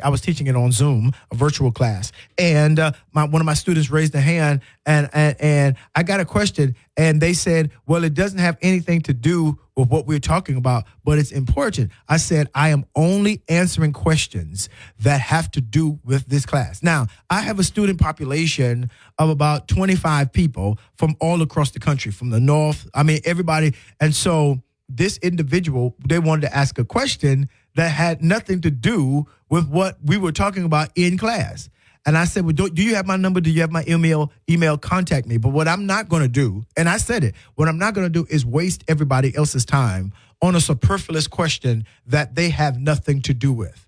I was teaching it on Zoom, a virtual class. And one of my students raised their hand and I got a question and they said, well, it doesn't have anything to do with what we're talking about, but it's important. I said, I am only answering questions that have to do with this class. Now, I have a student population of about 25 people from all across the country, from the north. I mean, everybody. And so this individual, they wanted to ask a question that had nothing to do with what we were talking about in class. And I said, well, do you have my number? Do you have my email? Contact me. But what I'm not going to do, and I said it, what I'm not going to do is waste everybody else's time on a superfluous question that they have nothing to do with.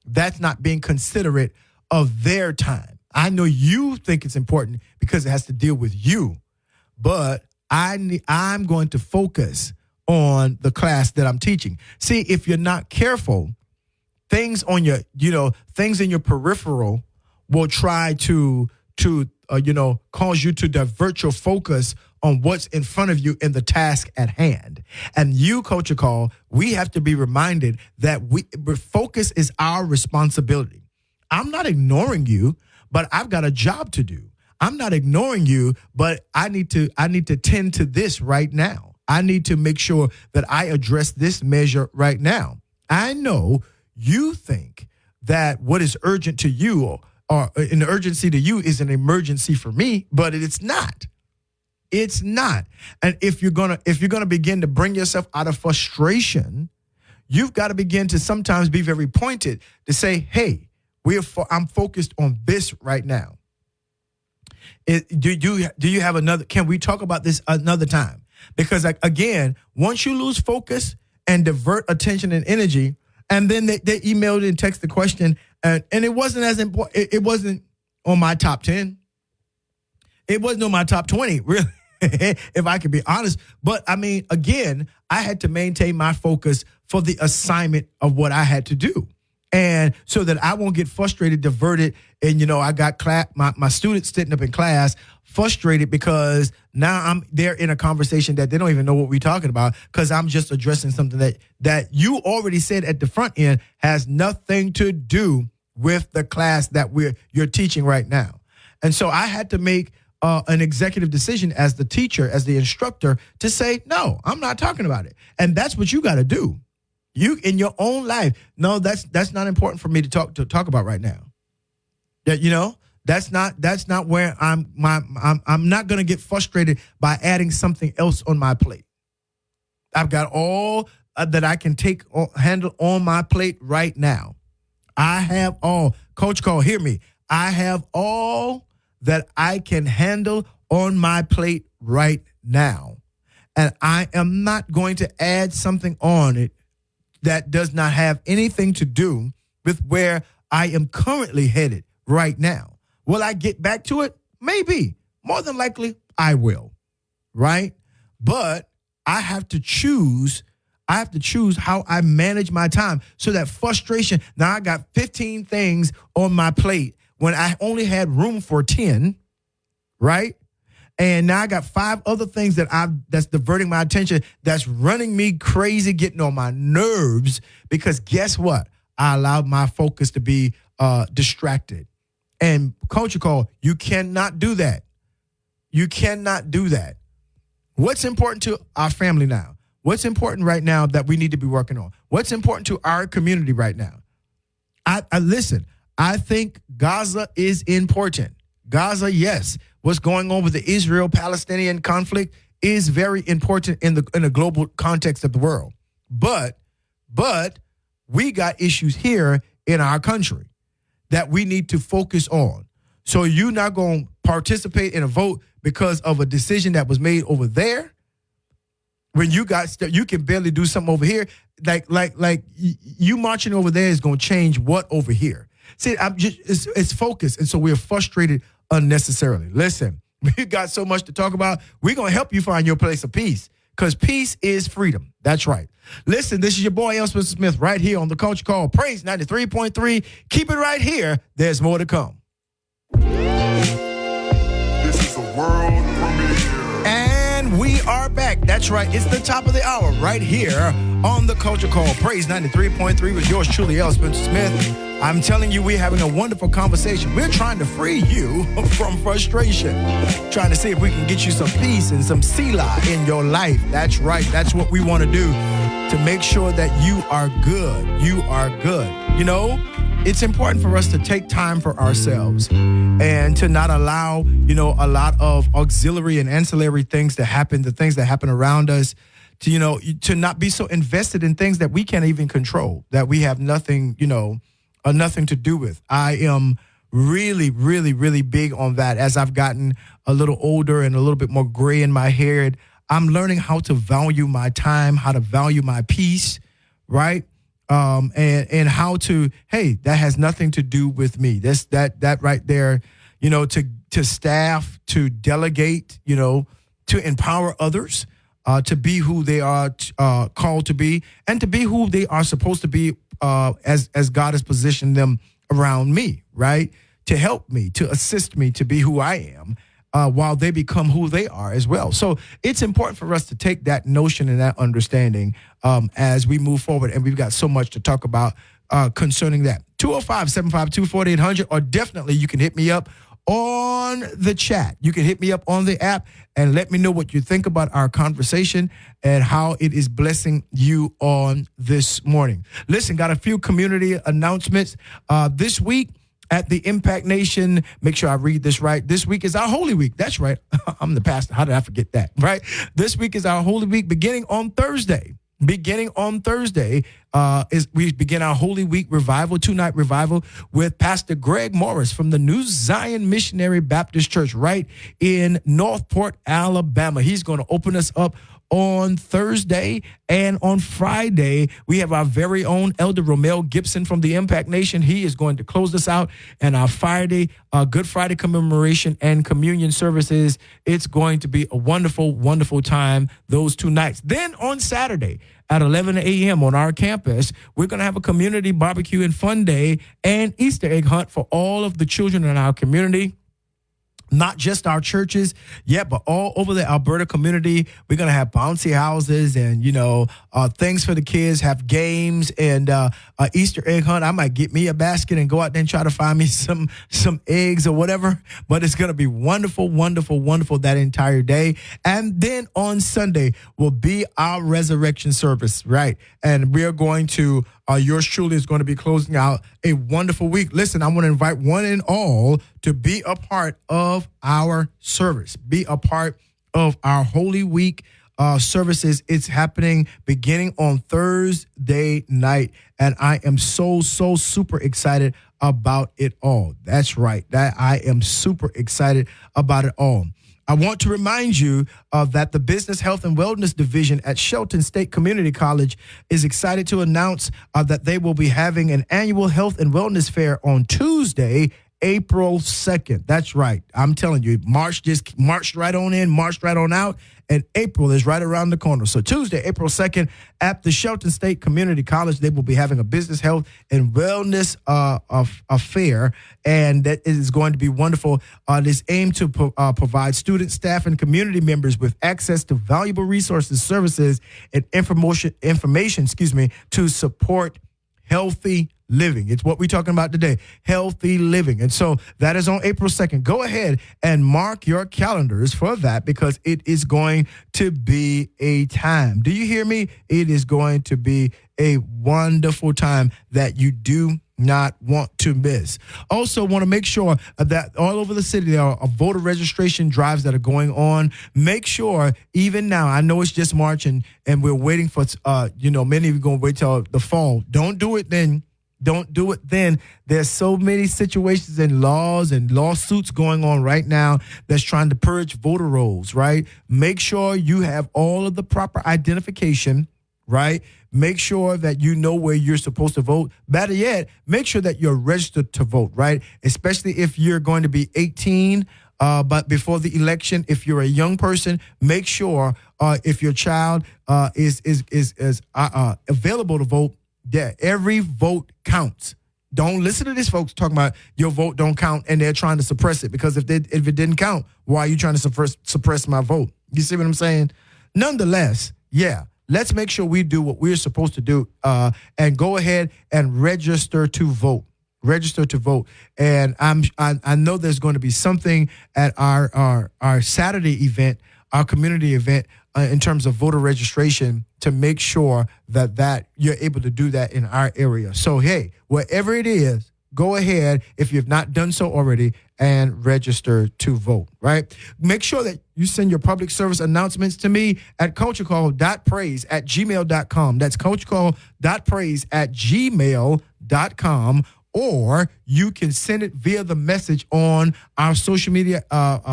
That's not being considerate of their time. I know you think it's important because it has to deal with you, but I'm going to focus on the class that I'm teaching. See, if you're not careful, things on your, things in your peripheral will try to cause you to divert your focus on what's in front of you in the task at hand. And you, Culture Call, we have to be reminded that focus is our responsibility. I'm not ignoring you, but I've got a job to do. I'm not ignoring you, but I need to tend to this right now. I need to make sure that I address this measure right now. I know you think that what is urgent to you or an urgency to you is an emergency for me, but it's not. It's not. And if you're gonna begin to bring yourself out of frustration, you've got to begin to sometimes be very pointed to say, "Hey, I'm focused on this right now. Do you have another? Can we talk about this another time?" Because again, once you lose focus and divert attention and energy, and then they emailed and texted the question, and it wasn't as important. It wasn't on my top 10. It wasn't on my top 20, really, if I could be honest. But I mean, again, I had to maintain my focus for the assignment of what I had to do. And so that I won't get frustrated, diverted. And, I got my students sitting up in class frustrated because now they're in a conversation that they don't even know what we're talking about because I'm just addressing something that you already said at the front end has nothing to do with the class that you're teaching right now. And so I had to make an executive decision as the teacher, as the instructor, to say, no, I'm not talking about it. And that's what you got to do. You in your own life. No, that's not important for me to talk about right now. That that's not where I'm not going to get frustrated by adding something else on my plate. I've got all that I can handle on my plate right now. I have all. Coach Call, hear me. I have all that I can handle on my plate right now. And I am not going to add something on it that does not have anything to do with where I am currently headed right now. Will I get back to it? Maybe. More than likely, I will. Right? But I have to choose. I have to choose how I manage my time so that frustration. Now I got 15 things on my plate when I only had room for 10. Right? And now I got 5 other things that's diverting my attention, that's running me crazy, getting on my nerves, because guess what? I allowed my focus to be distracted. And Culture Call, you cannot do that. You cannot do that. What's important to our family now? What's important right now that we need to be working on? What's important to our community right now? I listen, I think Gaza is important. Gaza, yes. What's going on with the Israel-Palestinian conflict is very important in the global context of the world. But we got issues here in our country that we need to focus on. So you're not going to participate in a vote because of a decision that was made over there when you can barely do something over here. Like you marching over there is going to change what over here? See, it's focused, and so we're frustrated unnecessarily. Listen, we got so much to talk about. We're going to help you find your place of peace, because peace is freedom. That's right. Listen, this is your boy, L. Spencer Smith, right here on the Culture Call, Praise 93.3. Keep it right here. There's more to come. This is a world premiere. And we are back. That's right. It's the top of the hour right here on the Culture Call, Praise 93.3 with yours truly, L. Spencer Smith. I'm telling you, we're having a wonderful conversation. We're trying to free you from frustration, trying to see if we can get you some peace and some Selah in your life. That's right. That's what we want to do, to make sure that you are good. You are good. You know, it's important for us to take time for ourselves and to not allow, a lot of auxiliary and ancillary things to happen, the things that happen around us, to not be so invested in things that we can't even control, that we have nothing, nothing to do with. I am really, really, really big on that. As I've gotten a little older and a little bit more gray in my hair, I'm learning how to value my time, how to value my peace, right? And how to, hey, that has nothing to do with me. That right there, to staff, to delegate, to empower others, to be who they are called to be, and to be who they are supposed to be, as God has positioned them around me, right? To help me, to assist me to be who I am, while they become who they are as well. So it's important for us to take that notion and that understanding as we move forward. And we've got so much to talk about concerning that. 205-752-4800, or definitely you can hit me up on the chat. You can hit me up on the app and let me know what you think about our conversation and how it is blessing you on this morning. Listen, got a few community announcements this week at the Impact Nation. Make sure I read this right. This week is our Holy Week. That's right. I'm the pastor. How did I forget that, right? This week is our Holy Week beginning on Thursday. We begin our Holy Week revival, 2-night revival with Pastor Greg Morris from the New Zion Missionary Baptist Church right in Northport, Alabama. He's going to open us up on Thursday, and on Friday, we have our very own Elder Romel Gibson from the Impact Nation. He is going to close us out, and our Friday, Good Friday commemoration and communion services. It's going to be a wonderful, wonderful time those 2 nights. Then on Saturday at 11 a.m. on our campus, we're going to have a community barbecue and fun day and Easter egg hunt for all of the children in our community. Not just our churches, but all over the Alberta community. We're going to have bouncy houses and, things for the kids, have games and Easter egg hunt. I might get me a basket and go out there and try to find me some eggs or whatever. But it's going to be wonderful, wonderful, wonderful that entire day. And then on Sunday will be our resurrection service, right? And we're going to, yours truly is going to be closing out a wonderful week. Listen, I want to invite one and all to be a part of our service, be a part of our Holy Week services. It's happening beginning on Thursday night. And I am so super excited about it all. That's right. That I am super excited about it all. I want to remind you that the Business Health and Wellness Division at Shelton State Community College is excited to announce that they will be having an annual health and wellness fair on Tuesday, April 2nd. That's right. I'm telling you, March just marched right on in, marched right on out, and April is right around the corner. So Tuesday, April 2nd, at the Shelton State Community College, they will be having a business health and wellness affair, and that is going to be wonderful. It is aimed to provide students, staff, and community members with access to valuable resources, services, and information, to support healthy living. It's what we're talking about today, healthy living. And so that is on April 2nd. Go ahead and mark your calendars for that, because it is going to be a time. Do you hear me? It is going to be a wonderful time that you do not want to miss. Also, want to make sure that all over the city there are voter registration drives that are going on. Make sure, even now, I know it's just March and we're waiting for, many of you going to wait till the fall. Don't do it then. Don't do it then. There's so many situations and laws and lawsuits going on right now that's trying to purge voter rolls, right? Make sure you have all of the proper identification, right? Make sure that you know where you're supposed to vote. Better yet, make sure that you're registered to vote, right? Especially if you're going to be 18, but before the election, if you're a young person, make sure if your child is available to vote, that every vote counts. Don't listen to these folks talking about your vote don't count and they're trying to suppress it, because if it didn't count, why are you trying to suppress my vote? You see what I'm saying? Nonetheless, yeah, let's make sure we do what we're supposed to do and go ahead and register to vote. Register to vote. And I know there's going to be something at our Saturday event, our community event, in terms of voter registration, to make sure that you're able to do that in our area. So, hey, wherever it is, go ahead, if you've not done so already, and register to vote, right? Make sure that you send your public service announcements to me at culturecall.praise@gmail.com. That's culturecall.praise@gmail.com. Or you can send it via the message on our social media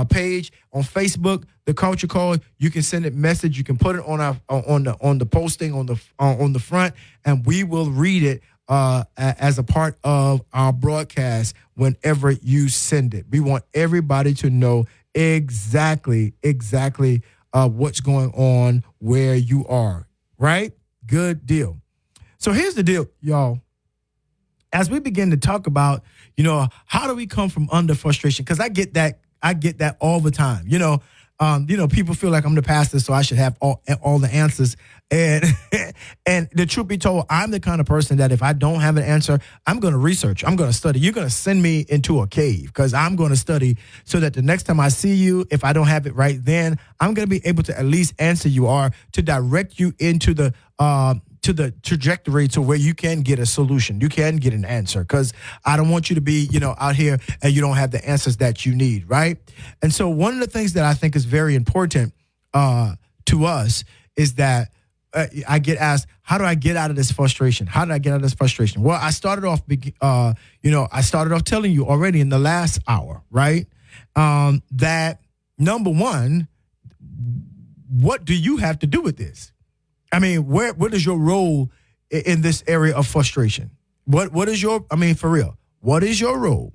page on Facebook, the Culture Call. You can send it message. You can put it on the posting on the front, and we will read it as a part of our broadcast whenever you send it. We want everybody to know exactly what's going on where you are. Right? Good deal. So here's the deal, y'all. As we begin to talk about, how do we come from under frustration? Because I get that all the time. People feel like I'm the pastor, so I should have all the answers. And and the truth be told, I'm the kind of person that if I don't have an answer, I'm going to research. I'm going to study. You're going to send me into a cave, because I'm going to study so that the next time I see you, if I don't have it right then, I'm going to be able to at least answer you, or to direct you into the trajectory to where you can get a solution. You can get an answer, because I don't want you to be, out here and you don't have the answers that you need, right? And so one of the things that I think is very important to us is that I get asked, how do I get out of this frustration? How did I get out of this frustration? Well, I started off telling you already in the last hour, right? That number one, what do you have to do with this? I mean, what is your role in this area of frustration? What is your, for real, what is your role?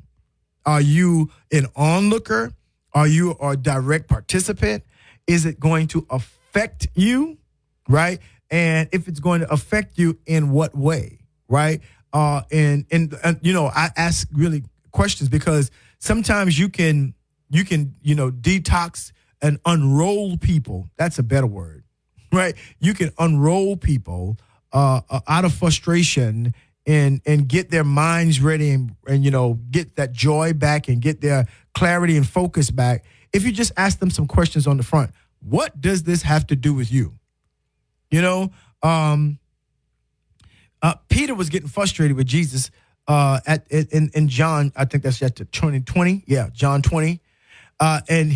Are you an onlooker? Are you a direct participant? Is it going to affect you, right? And if it's going to affect you, in what way, right? And I ask really questions, because sometimes you can detox and unroll people. That's a better word. Right, you can unroll people out of frustration and get their minds ready and get that joy back and get their clarity and focus back. If you just ask them some questions on the front, what does this have to do with you? Peter was getting frustrated with Jesus in John. I think that's chapter 20. Yeah, John 20. And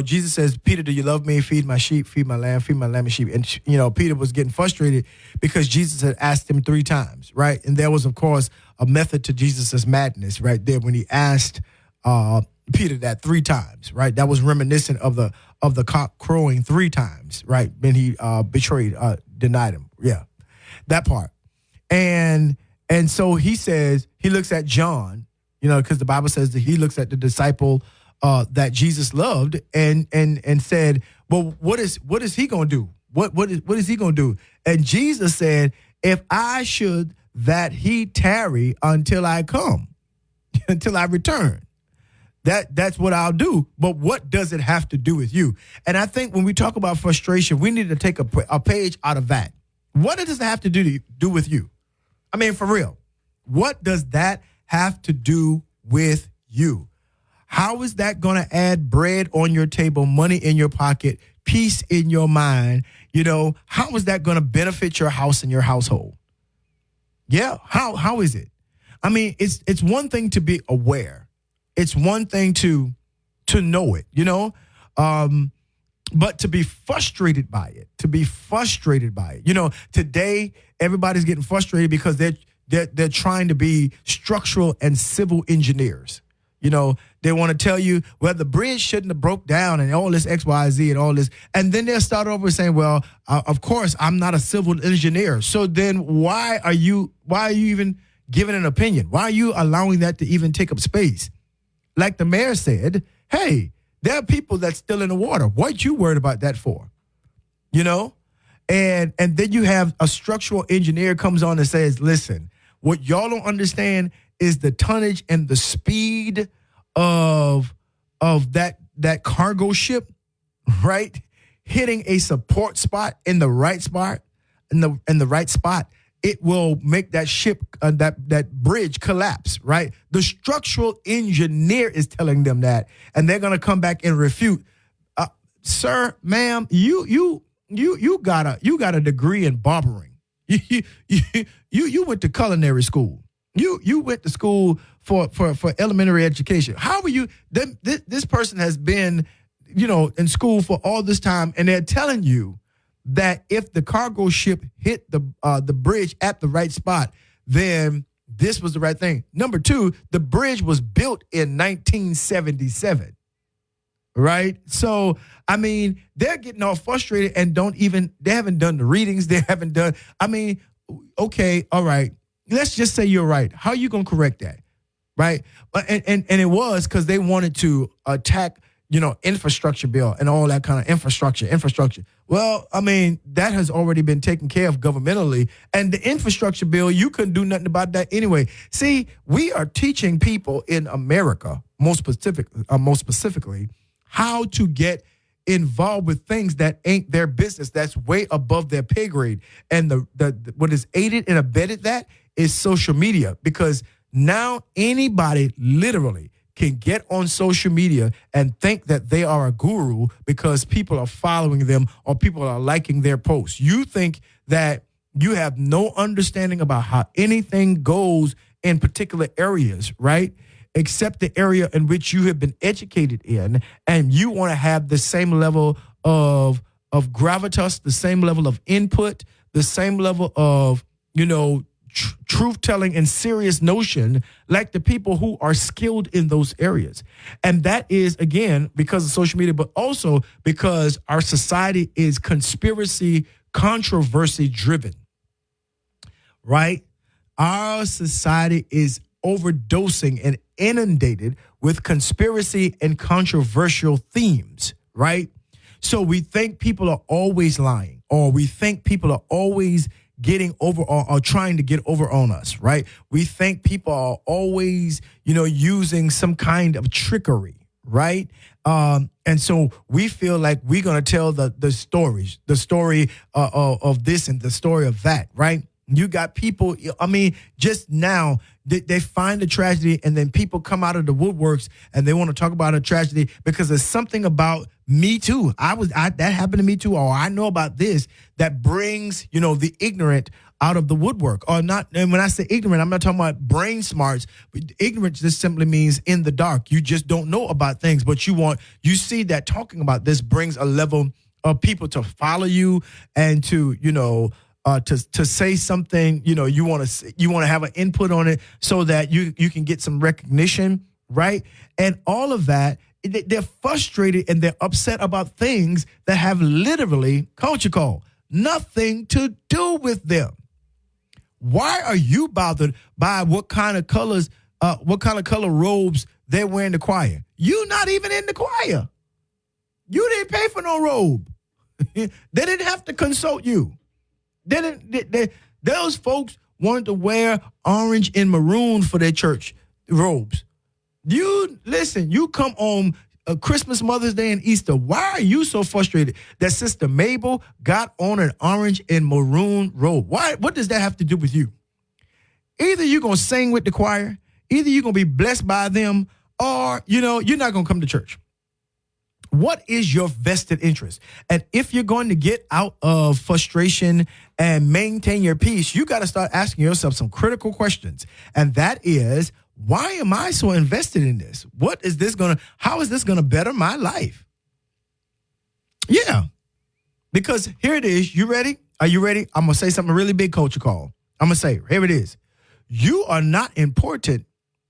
Jesus says, Peter, do you love me? Feed my sheep, feed my lamb and sheep. And, Peter was getting frustrated because Jesus had asked him 3 times, right? And there was, of course, a method to Jesus's madness right there when he asked Peter that 3 times, right? That was reminiscent of the cock crowing 3 times, right? When he denied him. Yeah, that part. And so he says, he looks at John, because the Bible says that he looks at the disciple that Jesus loved and said, well, what is he going to do? What is he going to do? And Jesus said, if I should that he tarry until I come, until I return, that's what I'll do. But what does it have to do with you? And I think when we talk about frustration, we need to take a page out of that. What does it have to do with you? I mean, for real, what does that have to do with you? How is that going to add bread on your table, money in your pocket, peace in your mind? How is that going to benefit your house and your household? Yeah, how is it? I mean, it's one thing to be aware. It's one thing to know it, but to be frustrated by it, today everybody's getting frustrated because they're trying to be structural and civil engineers. They want to tell you, well, the bridge shouldn't have broke down and all this X, Y, Z and all this. And then they'll start over saying, well, of course, I'm not a civil engineer. So then why are you even giving an opinion? Why are you allowing that to even take up space? Like the mayor said, hey, there are people that's still in the water. What you worried about that for? And then you have a structural engineer comes on and says, listen, what y'all don't understand is the tonnage and the speed of that cargo ship, right? Hitting a support spot in the right spot, it will make that ship, that bridge collapse, right? The structural engineer is telling them that, and they're gonna come back and refute. Sir, ma'am, you got a degree in barbering. You went to culinary school. You went to school for elementary education. How are you? This person has been, in school for all this time, and they're telling you that if the cargo ship hit the bridge at the right spot, then this was the right thing. Number 2, the bridge was built in 1977. Right. So, I mean, they're getting all frustrated and they haven't done the readings. Okay. All right. Let's just say you're right. How are you going to correct that? Right. And it was because they wanted to attack, infrastructure bill and all that kind of infrastructure. Well, I mean, that has already been taken care of governmentally. And the infrastructure bill, you couldn't do nothing about that anyway. See, we are teaching people in America, most specifically, how to get involved with things that ain't their business, that's way above their pay grade. And the what is aided and abetted that is social media, because now anybody literally can get on social media and think that they are a guru because people are following them or people are liking their posts. You think that you have no understanding about how anything goes in particular areas, right? Except the area in which you have been educated in, and you want to have the same level of gravitas, the same level of input, the same level of, truth-telling and serious notion like the people who are skilled in those areas. And that is, again, because of social media, but also because our society is controversy driven, right? Our society is overdosing and inundated with conspiracy and controversial themes, right? So we think people are always lying, or we think people are always getting over or trying to get over on us, right? We think people are always, using some kind of trickery, right? And so we feel like we're going to tell the story of this and the story of that, right? You got people, just now they find a tragedy, and then people come out of the woodworks and they want to talk about a tragedy because there's something about me too. That happened to me too, or I know about this, that brings, the ignorant out of the woodwork, or not. And when I say ignorant, I'm not talking about brain smarts. But ignorance just simply means in the dark. You just don't know about things, but you see that talking about this brings a level of people to follow you and to, to say something, you want to have an input on it so that you can get some recognition, right? And all of that, they're frustrated and they're upset about things that have literally, culture call, nothing to do with them. Why are you bothered by what kind of color robes they wear in the choir? You're not even in the choir. You didn't pay for no robe. They didn't have to consult you. Those folks wanted to wear orange and maroon for their church robes. You come on Christmas, Mother's Day, and Easter. Why are you so frustrated that Sister Mabel got on an orange and maroon robe? Why? What does that have to do with you? Either you're going to sing with the choir, either you're going to be blessed by them, or, you're not going to come to church. What is your vested interest? And if you're going to get out of frustration and maintain your peace, you got to start asking yourself some critical questions. And that is, why am I so invested in this? How is this going to better my life? Yeah. Because here it is. You ready? Are you ready? I'm going to say something really big, culture call. I'm going to say, here it is. You are not important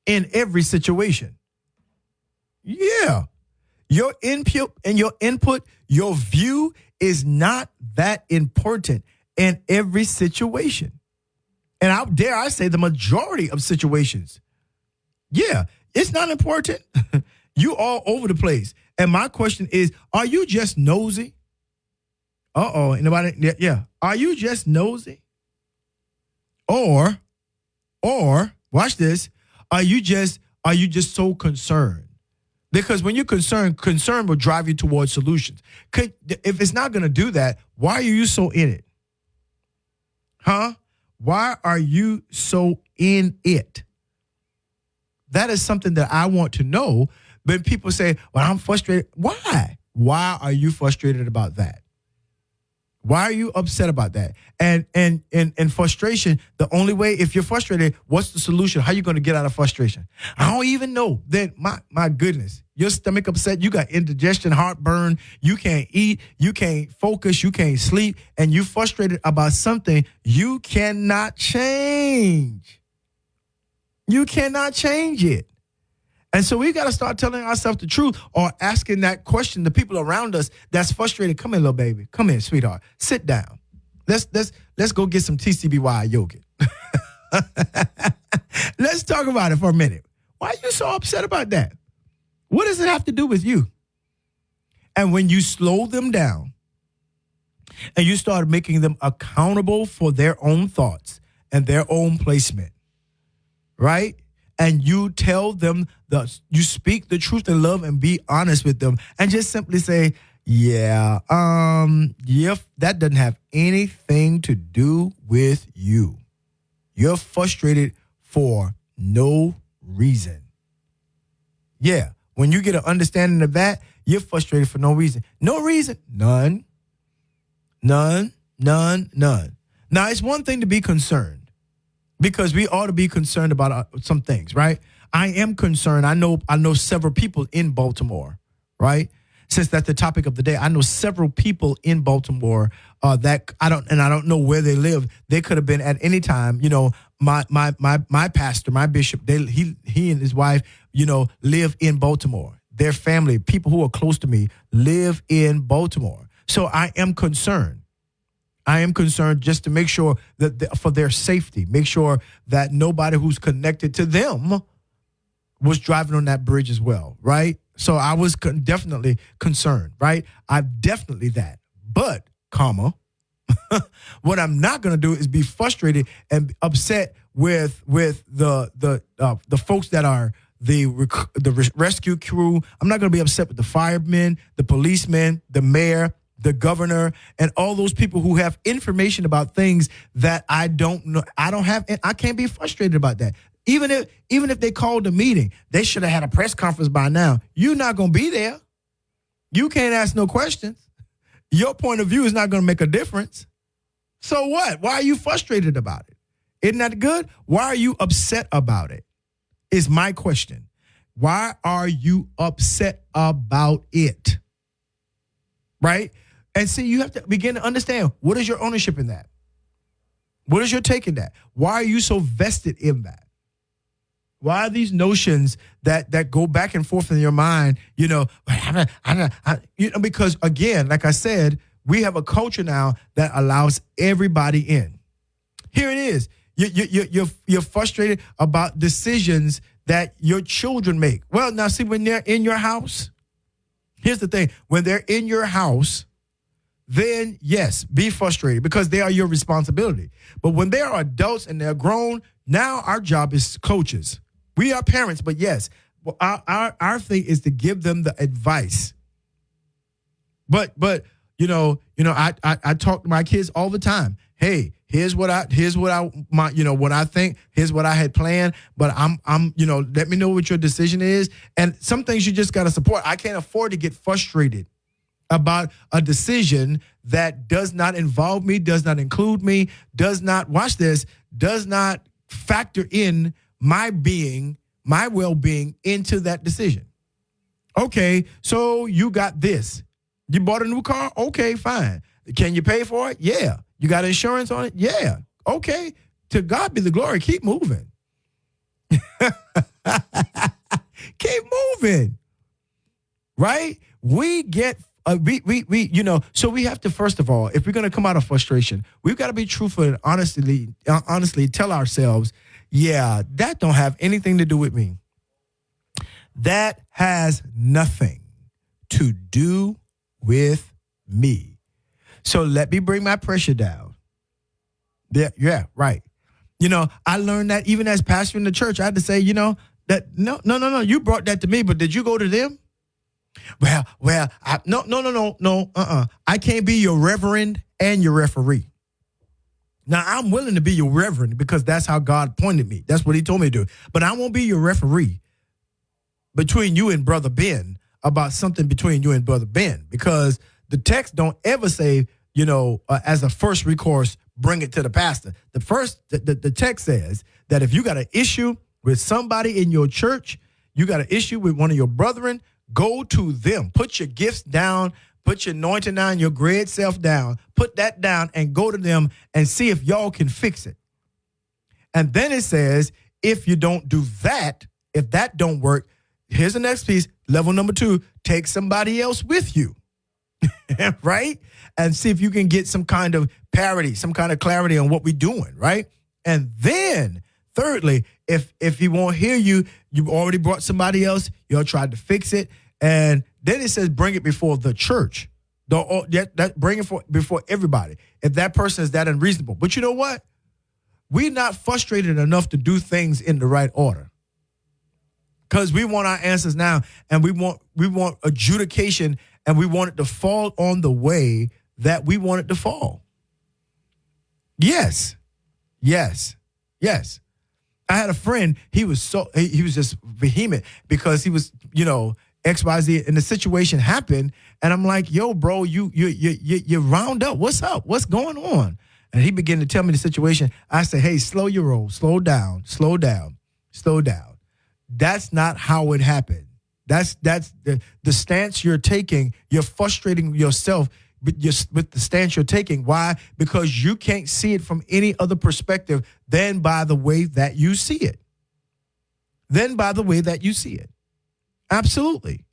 in every situation. Yeah. Your input and your input, your view is not that important in every situation. And I say the majority of situations. Yeah, it's not important. You all over the place. And my question is, are you just nosy? Anybody? Yeah. Are you just nosy? Or watch this. Are you just so concerned? Because when you're concerned will drive you towards solutions. If it's not going to do that, why are you so in it? Huh? Why are you so in it? That is something that I want to know. When people say, well, I'm frustrated. Why? Why are you frustrated about that? Why are you upset about that? And frustration, the only way, if you're frustrated, what's the solution? How are you going to get out of frustration? I don't even know. Then, my goodness, your stomach upset, you got indigestion, heartburn, you can't eat, you can't focus, you can't sleep, and you frustrated about something you cannot change. You cannot change it. And so we got to start telling ourselves the truth or asking that question to people around us that's frustrated. Come here, little baby. Come here, sweetheart. Sit down. Let's go get some TCBY yogurt. Let's talk about it for a minute. Why are you so upset about that? What does it have to do with you? And when you slow them down and you start making them accountable for their own thoughts and their own placement, right? And you tell them, you speak the truth in love and be honest with them and just simply say, yeah, that doesn't have anything to do with you. You're frustrated for no reason. Yeah, when you get an understanding of that, you're frustrated for no reason. No reason. None. Now, it's one thing to be concerned. Because we ought to be concerned about some things, right? I am concerned. I know several people in Baltimore, right? Since that's the topic of the day, I know several people in Baltimore that I don't know where they live. They could have been at any time. My pastor, my bishop, he and his wife, live in Baltimore. Their family, people who are close to me, live in Baltimore. So I am concerned. I am concerned just to make sure that for their safety, make sure that nobody who's connected to them was driving on that bridge as well, right? So I was definitely concerned, right? I'm definitely that. But, what I'm not going to do is be frustrated and upset with the folks that are the rescue crew. I'm not going to be upset with the firemen, the policemen, the mayor, the governor, and all those people who have information about things that I don't know. I don't have, and I can't be frustrated about that. Even if they called a meeting, they should have had a press conference by now. You're not going to be there. You can't ask no questions. Your point of view is not going to make a difference. So what? Why are you frustrated about it? Isn't that good? Why are you upset about it? Is my question. Why are you upset about it? Right? And see, you have to begin to understand, what is your ownership in that? What is your take in that? Why are you so vested in that? Why are these notions that go back and forth in your mind, because again, like I said, we have a culture now that allows everybody in. Here it is. You're frustrated about decisions that your children make. Well, now see, when they're in your house, here's the thing. When they're in your house, then yes, be frustrated because they are your responsibility. But when they are adults and they're grown, now our job is coaches. We are parents, but yes, our thing is to give them the advice. But I talk to my kids all the time. Hey, here's what I think. Here's what I had planned. But I'm let me know what your decision is. And some things you just got to support. I can't afford to get frustrated about a decision that does not involve me, does not include me, does not factor in my being, my well-being into that decision. Okay, so you got this. You bought a new car? Okay, fine. Can you pay for it? Yeah. You got insurance on it? Yeah. Okay. To God be the glory. Keep moving. Keep moving. Right? We get so we have to, first of all, if we're going to come out of frustration, we've got to be truthful and honestly tell ourselves, yeah, that don't have anything to do with me. That has nothing to do with me. So let me bring my pressure down. Yeah, right. I learned that even as pastor in the church, I had to say, that no, you brought that to me, but did you go to them? No. I can't be your reverend and your referee. Now, I'm willing to be your reverend because that's how God pointed me. That's what he told me to do. But I won't be your referee between you and Brother Ben about something between you and Brother Ben, because the text don't ever say, as a first recourse, bring it to the pastor. The text says that if you got an issue with somebody in your church, you got an issue with one of your brethren, go to them. Put your gifts down, put your anointing down, your great self down, put that down and go to them and see if y'all can fix it. And then it says, if you don't do that, if that don't work, here's the next piece. Level number 2, take somebody else with you. Right? And see if you can get some kind of parity, some kind of clarity on what we're doing, right? And then, thirdly, if he won't hear you, you've already brought somebody else, y'all tried to fix it, and then it says bring it before the church. Bring it before everybody. If that person is that unreasonable. But you know what? We're not frustrated enough to do things in the right order. Because we want our answers now, and we want adjudication, and we want it to fall on the way that we want it to fall. Yes. I had a friend, he was just vehement because he was, XYZ, and the situation happened, and I'm like, yo, bro, you round up. What's up? What's going on? And he began to tell me the situation. I said, hey, slow your roll, slow down. That's not how it happened. That's the stance you're taking. You're frustrating yourself with the stance you're taking. Why? Because you can't see it from any other perspective than by the way that you see it. Absolutely.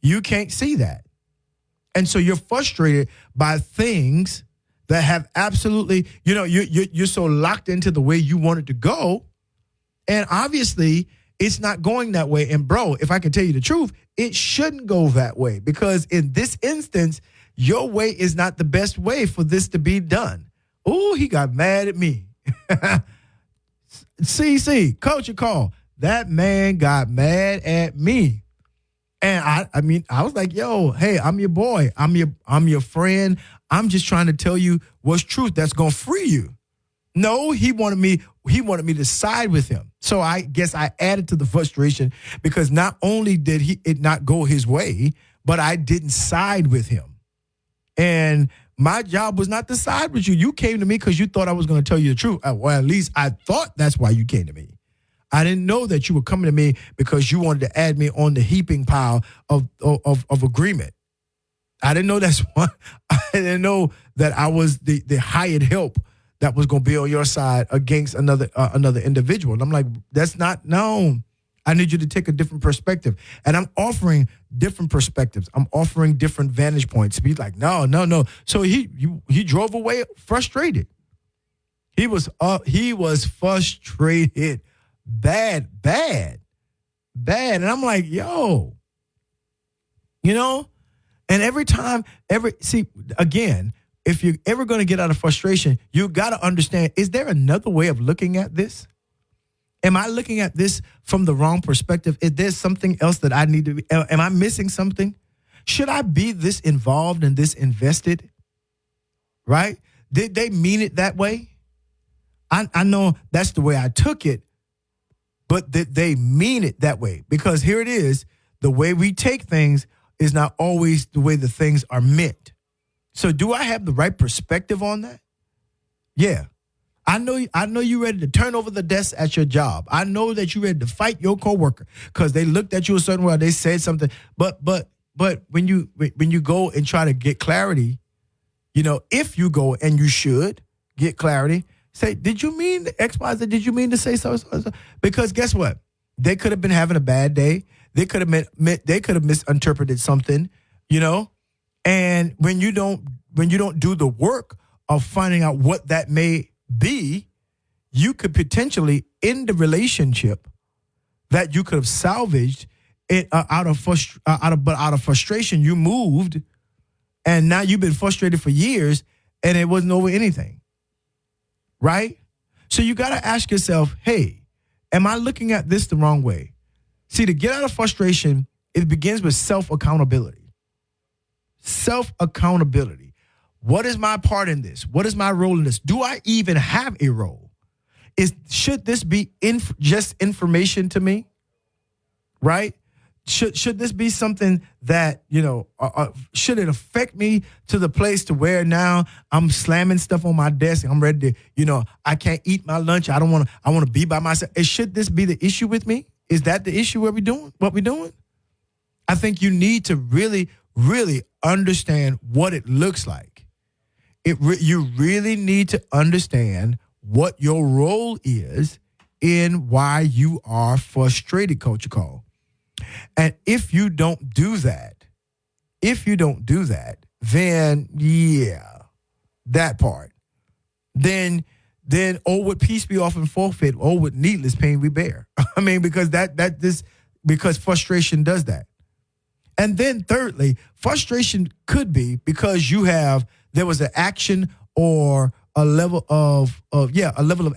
You can't see that. And so you're frustrated by things that have absolutely, you're so locked into the way you want it to go. And obviously, it's not going that way. And bro, if I can tell you the truth, it shouldn't go that way, because in this instance, your way is not the best way for this to be done. Oh, he got mad at me. CC, Culture Call. That man got mad at me. And I was like, yo, hey, I'm your boy. I'm your friend. I'm just trying to tell you what's truth that's going to free you. No, he wanted me to side with him. So I guess I added to the frustration, because not only did it not go his way, but I didn't side with him. And My job was not to side with you. You came to me because you thought I was going to tell you the truth. Well, at least I thought that's why you came to me. I didn't know that you were coming to me because you wanted to add me on the heaping pile of agreement. I didn't know that's why. I didn't know that I was the hired help that was going to be on your side against another individual. And I'm like, that's not known. I need you to take a different perspective. And I'm offering different perspectives. I'm offering different vantage points. He's like, no. So he drove away frustrated. He was frustrated. Bad. And I'm like, yo, and again, if you're ever going to get out of frustration, you got to understand, is there another way of looking at this? Am I looking at this from the wrong perspective? Is there something else that I need to be? Am I missing something? Should I be this involved and this invested? Right? Did they mean it that way? I know that's the way I took it, but did they mean it that way? Because here it is, the way we take things is not always the way the things are meant. So do I have the right perspective on that? Yeah. I know you're ready to turn over the desk at your job. I know that you're ready to fight your coworker because they looked at you a certain way, they said something. But when you go and try to get clarity, if you go and you should get clarity, say, did you mean X, Y, Z? Did you mean to say so? Because guess what? They could have been having a bad day. They could have misinterpreted something, And when you don't do the work of finding out what that may be, you could potentially end the relationship that you could have salvaged it out of frustration. You moved, and now you've been frustrated for years, and it wasn't over anything, right? So you got to ask yourself, hey, am I looking at this the wrong way? See, to get out of frustration, it begins with self-accountability. Self-accountability. What is my part in this? What is my role in this? Do I even have a role? Should this be just information to me? Right? Should this be something that, should it affect me to the place to where now I'm slamming stuff on my desk and I'm ready to, I can't eat my lunch. I want to be by myself. And should this be the issue with me? Is that the issue what we're doing? I think you need to really, really understand what it looks like. You really need to understand what your role is in why you are frustrated, Coach Cole. And if you don't do that, then that part. Then would peace be often forfeit, would needless pain we bear. I mean, because because frustration does that. And then thirdly, frustration could be because there was an action or a level of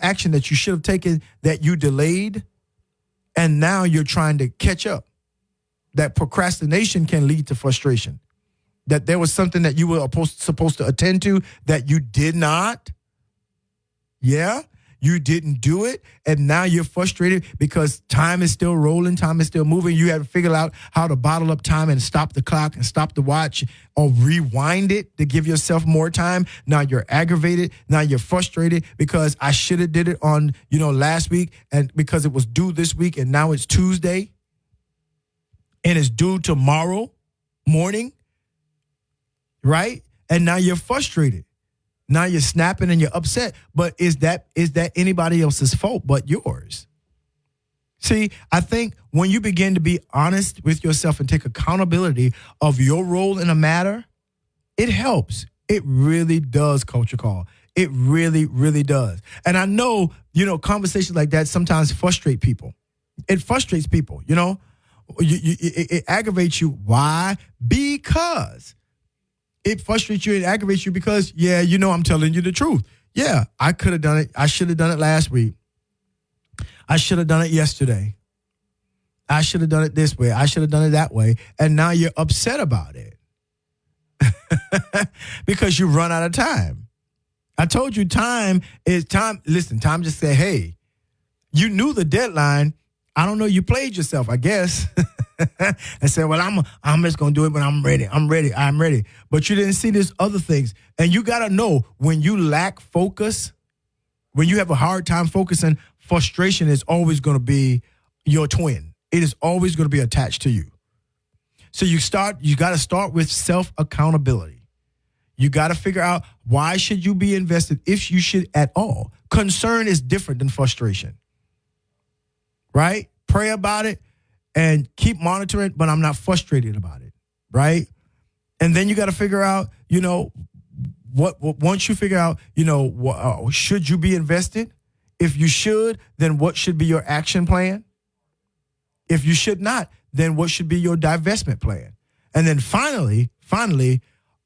action that you should have taken that you delayed, and now you're trying to catch up. That procrastination can lead to frustration. That there was something that you were supposed to attend to that you did not. Yeah, you didn't do it, and now you're frustrated because time is still rolling, time is still moving. You have to figure out how to bottle up time and stop the clock and stop the watch or rewind it to give yourself more time. Now you're aggravated. Now you're frustrated because I should have did it on, last week, and because it was due this week, and now it's Tuesday and it's due tomorrow morning, right? And now you're frustrated. Now you're snapping and you're upset, but is that anybody else's fault but yours? See, I think when you begin to be honest with yourself and take accountability of your role in a matter, it helps. It really does, Culture Call. It really, really does. And I know, conversations like that sometimes frustrate people. It frustrates people, it aggravates you. Why? Because it frustrates you and aggravates you because, I'm telling you the truth. Yeah, I could have done it. I should have done it last week. I should have done it yesterday. I should have done it this way. I should have done it that way. And now you're upset about it because you run out of time. I told you time is time. Listen, time just said, hey, you knew the deadline. I don't know, you played yourself, I guess, and said, well, I'm just going to do it when I'm ready. I'm ready. But you didn't see these other things. And you got to know, when you lack focus, when you have a hard time focusing, frustration is always going to be your twin. It is always going to be attached to you. So you got to start with self-accountability. You got to figure out, why should you be invested, if you should at all. Concern is different than frustration. Right? Pray about it and keep monitoring, but I'm not frustrated about it. Right? And then you got to figure out, what once you figure out, should you be invested? If you should, then what should be your action plan? If you should not, then what should be your divestment plan? And then finally,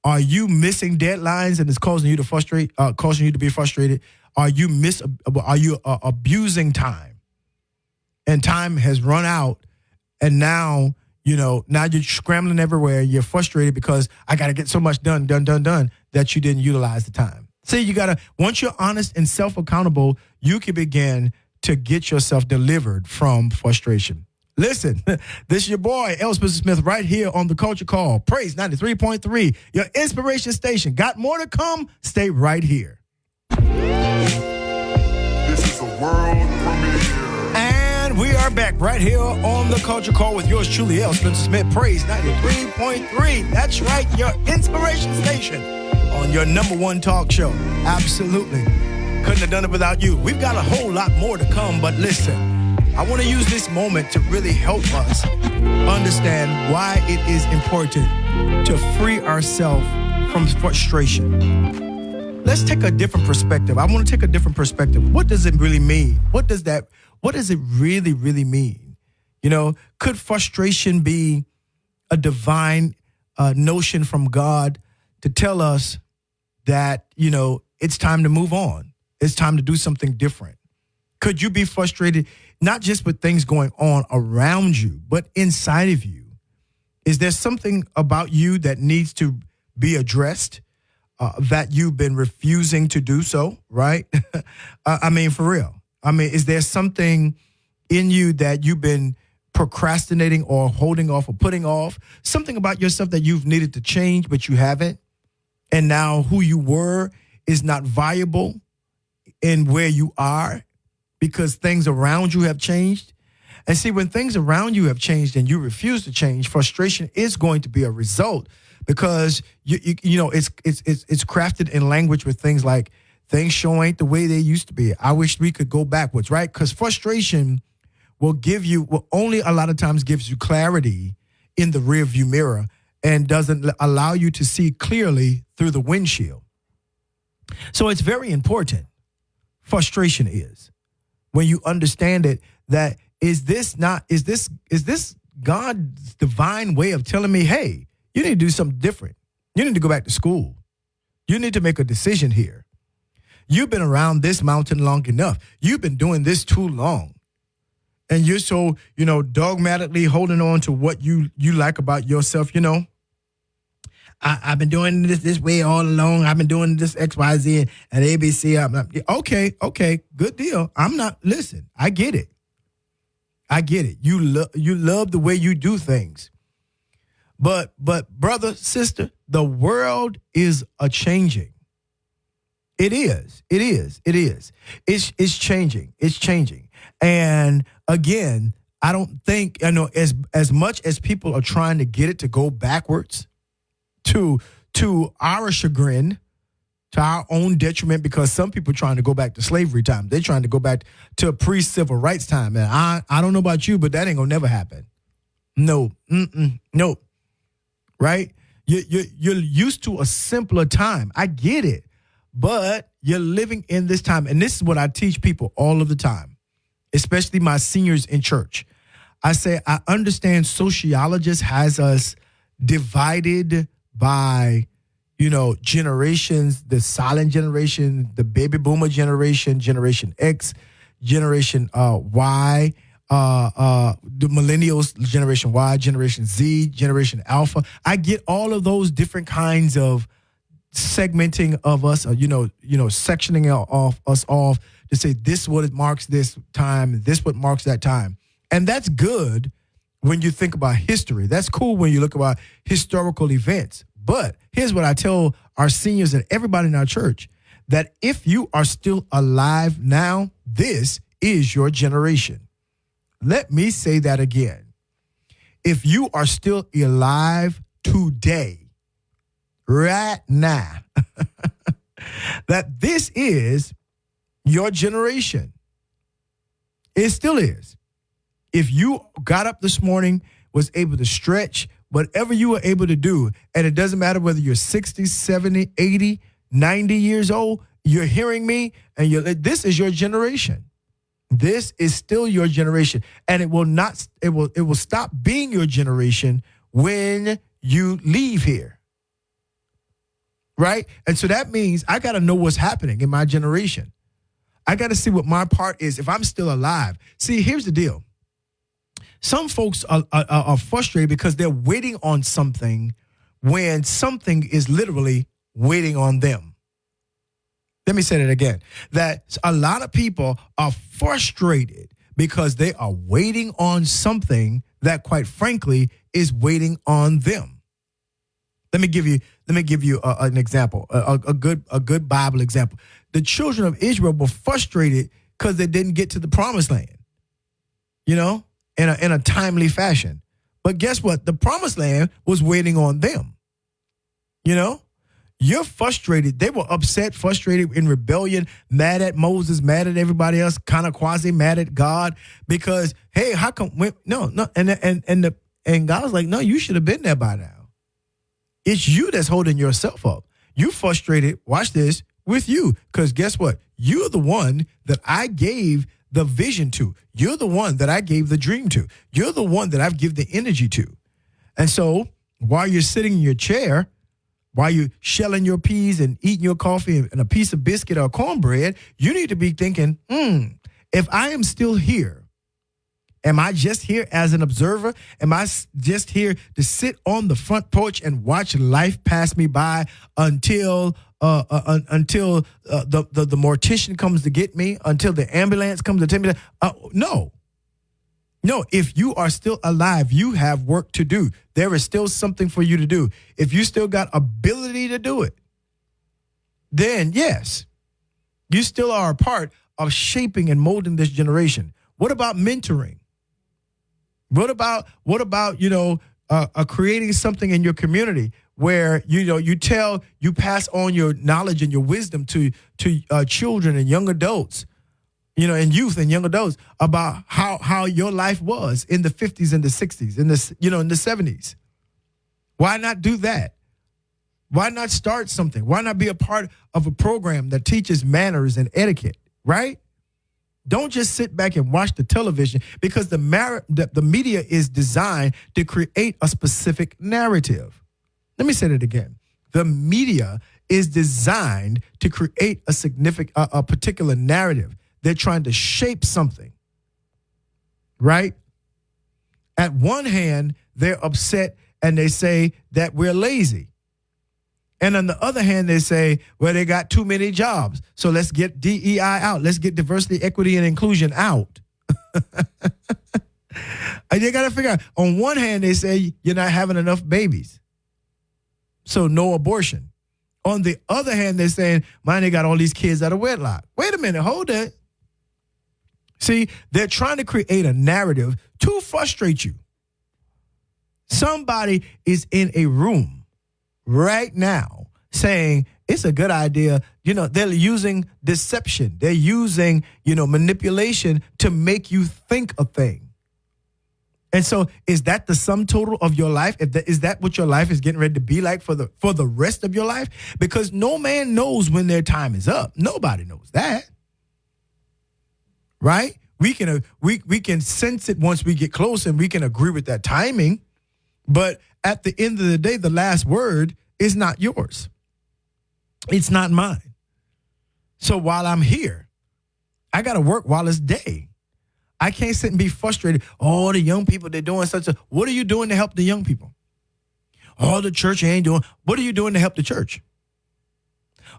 are you missing deadlines and it's causing you to be frustrated? Are you abusing time? And time has run out, and now you're scrambling everywhere. You're frustrated because I got to get so much done, that you didn't utilize the time. See, once you're honest and self-accountable, you can begin to get yourself delivered from frustration. Listen, this is your boy, L. Spencer Smith, right here on The Culture Call. Praise 93.3, your inspiration station. Got more to come? Stay right here. This is a world premiere. And we are back right here on The Culture Call with yours truly, L. Spencer Smith. Praise 93.3. That's right, your inspiration station on your number one talk show. Absolutely. Couldn't have done it without you. We've got a whole lot more to come, but listen, I want to use this moment to really help us understand why it is important to free ourselves from frustration. Let's take a different perspective. I want to take a different perspective. What does it really mean? What does it really, really mean? Could frustration be a divine notion from God to tell us that, it's time to move on? It's time to do something different. Could you be frustrated, not just with things going on around you, but inside of you? Is there something about you that needs to be addressed, that you've been refusing to do so, right? For real. Is there something in you that you've been procrastinating or holding off or putting off? Something about yourself that you've needed to change, but you haven't? And now who you were is not viable in where you are, because things around you have changed. And see, when things around you have changed and you refuse to change, frustration is going to be a result, because it's crafted in language with things like, things sure ain't the way they used to be. I wish we could go backwards, right? Because frustration will only a lot of times gives you clarity in the rearview mirror and doesn't allow you to see clearly through the windshield. So it's very important. Frustration is, when you understand it, that is this God's divine way of telling me, hey, you need to do something different. You need to go back to school. You need to make a decision here. You've been around this mountain long enough. You've been doing this too long. And you're so, dogmatically holding on to what you like about yourself, I've been doing this way all along. I've been doing this X, Y, Z, and ABC. Okay, good deal. Listen, I get it. You love the way you do things. But brother, sister, the world is a-changing. It is. It's changing. And again, I don't think, as much as people are trying to get it to go backwards, to our chagrin, to our own detriment, because some people are trying to go back to slavery time. They're trying to go back to pre-civil rights time. And I don't know about you, but that ain't gonna never happen. No. Right? You're used to a simpler time. I get it. But you're living in this time. And this is what I teach people all of the time, especially my seniors in church. I say, I understand sociologists has us divided by, generations, the silent generation, the baby boomer generation, Generation X, Generation Y, the millennials, Generation Y, Generation Z, Generation Alpha. I get all of those different kinds of segmenting of us, sectioning off us off to say this what it marks this time, this what marks that time. And that's good when you think about history. That's cool when you look about historical events. But here's what I tell our seniors and everybody in our church, that if you are still alive now, this is your generation. Let me say that again. If you are still alive today, right now, that this is your generation. It still is. If you got up this morning, was able to stretch, whatever you were able to do, and it doesn't matter whether you're 60, 70, 80, 90 years old, you're hearing me, and this is your generation. This is still your generation, and it will stop being your generation when you leave here. Right? And so that means I got to know what's happening in my generation. I got to see what my part is if I'm still alive. See, here's the deal. Some folks are frustrated because they're waiting on something when something is literally waiting on them. Let me say that again. That a lot of people are frustrated because they are waiting on something that, quite frankly, is waiting on them. Let me give you an example, a good Bible example. The children of Israel were frustrated because they didn't get to the promised land, in a timely fashion. But guess what? The promised land was waiting on them. You're frustrated. They were upset, frustrated, in rebellion, mad at Moses, mad at everybody else, kind of quasi mad at God because, hey, how come? No, and God was like, no, you should have been there by now. It's you that's holding yourself up. You frustrated, watch this, with you. Because guess what? You're the one that I gave the vision to. You're the one that I gave the dream to. You're the one that I've given the energy to. And so while you're sitting in your chair, while you're shelling your peas and eating your coffee and a piece of biscuit or cornbread, you need to be thinking, if I am still here, am I just here as an observer? Am I just here to sit on the front porch and watch life pass me by until the mortician comes to get me, until the ambulance comes to take me? No. If you are still alive, you have work to do. There is still something for you to do. If you still got ability to do it, then yes, you still are a part of shaping and molding this generation. What about mentoring? What about creating something in your community where you pass on your knowledge and your wisdom to children and young adults, and youth and young adults about how your life was in the 50s and the 60s, in the 70s. Why not do that? Why not start something? Why not be a part of a program that teaches manners and etiquette, right? Don't just sit back and watch the television, because the media is designed to create a specific narrative. Let me say that again. The media is designed to create a particular narrative. They're trying to shape something, right? At one hand, they're upset and they say that we're lazy. And on the other hand, they say, well, they got too many jobs. So let's get DEI out. Let's get diversity, equity, and inclusion out. And you got to figure out, on one hand, they say you're not having enough babies. So no abortion. On the other hand, they're saying, man, they got all these kids out of wedlock. Wait a minute, hold it. See, they're trying to create a narrative to frustrate you. Somebody is in a room right now saying it's a good idea. They're using deception. They're using, manipulation to make you think a thing. And so is that the sum total of your life? Is that what your life is getting ready to be like for the rest of your life? Because no man knows when their time is up. Nobody knows that. Right? We can sense it once we get close, and we can agree with that timing. But at the end of the day, the last word is not yours. It's not mine. So while I'm here, I got to work while it's day. I can't sit and be frustrated. Oh, the young people, they're doing what are you doing to help the young people? Oh, the church ain't doing. What are you doing to help the church?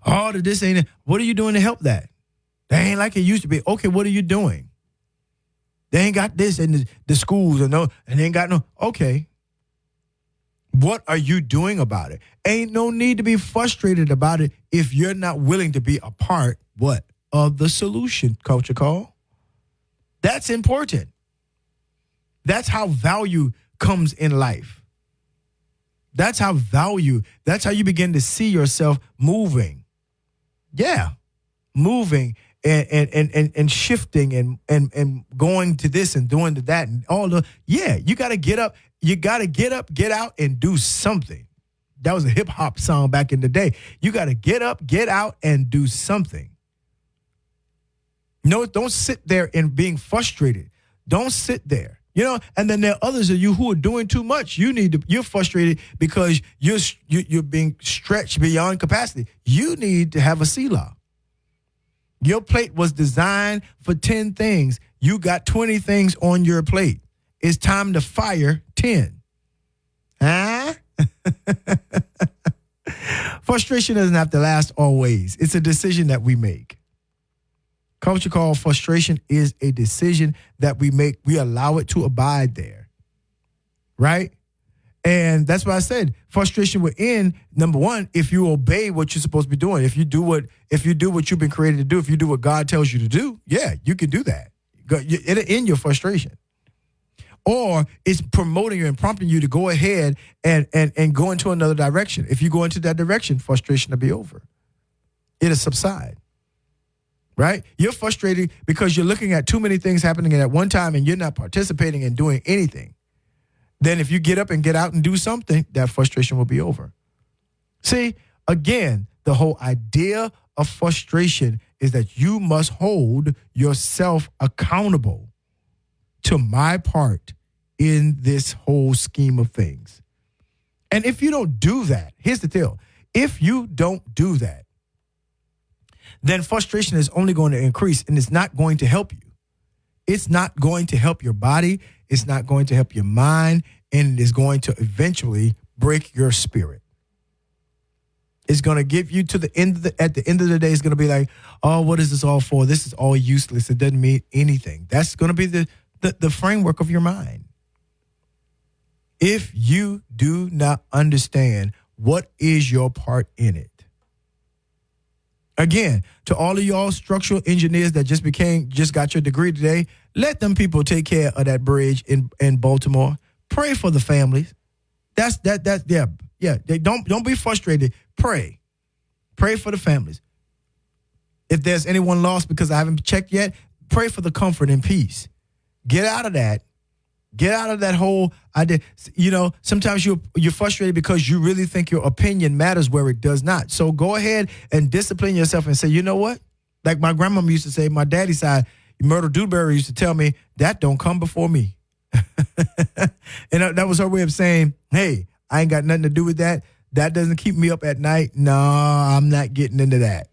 Oh, this ain't. What are you doing to help that? That ain't like it used to be. Okay, what are you doing? They ain't got this in the schools, and they ain't got no. Okay. What are you doing about it? Ain't no need to be frustrated about it if you're not willing to be a part, what, of the solution, Culture Call. That's important. That's how value comes in life. That's how you begin to see yourself moving. Yeah, moving and shifting and going to this and doing to that and all the, you got to get up. You got to get up, get out, and do something. That was a hip hop song back in the day. You got to get up, get out, and do something. No, don't sit there and being frustrated. Don't sit there. And then there are others of you who are doing too much. You're frustrated because you're being stretched beyond capacity. You need to have a Selah. Your plate was designed for 10 things. You got 20 things on your plate. It's time to fire 10. Huh? Frustration doesn't have to last always. It's a decision that we make. Culture Call, frustration is a decision that we make. We allow it to abide there. Right? And that's why I said frustration will end, number one, if you obey what you're supposed to be doing. If you do what you've been created to do, if you do what God tells you to do, you can do that. It'll end your frustration. Or it's promoting you and prompting you to go ahead and go into another direction. If you go into that direction, frustration will be over. It'll subside. Right? You're frustrated because you're looking at too many things happening at one time and you're not participating in doing anything. Then if you get up and get out and do something, that frustration will be over. See, again, the whole idea of frustration is that you must hold yourself accountable to my part in this whole scheme of things. And if you don't do that, here's the deal. If you don't do that, then frustration is only going to increase and it's not going to help you. It's not going to help your body. It's not going to help your mind. And it is going to eventually break your spirit. It's going to give you to the end at the end of the day, it's going to be like, oh, what is this all for? This is all useless. It doesn't mean anything. That's going to be the framework of your mind. If you do not understand what is your part in it. Again, to all of y'all structural engineers that just got your degree today, let them people take care of that bridge in Baltimore. Pray for the families. Don't be frustrated. Pray for the families. If there's anyone lost because I haven't checked yet, pray for the comfort and peace. Get out of that. Get out of that whole idea. Sometimes you're frustrated because you really think your opinion matters where it does not. So go ahead and discipline yourself and say, you know what? Like my grandmama used to say, my daddy's side, Myrtle Dewberry used to tell me, that don't come before me. And that was her way of saying, hey, I ain't got nothing to do with that. That doesn't keep me up at night. No, I'm not getting into that.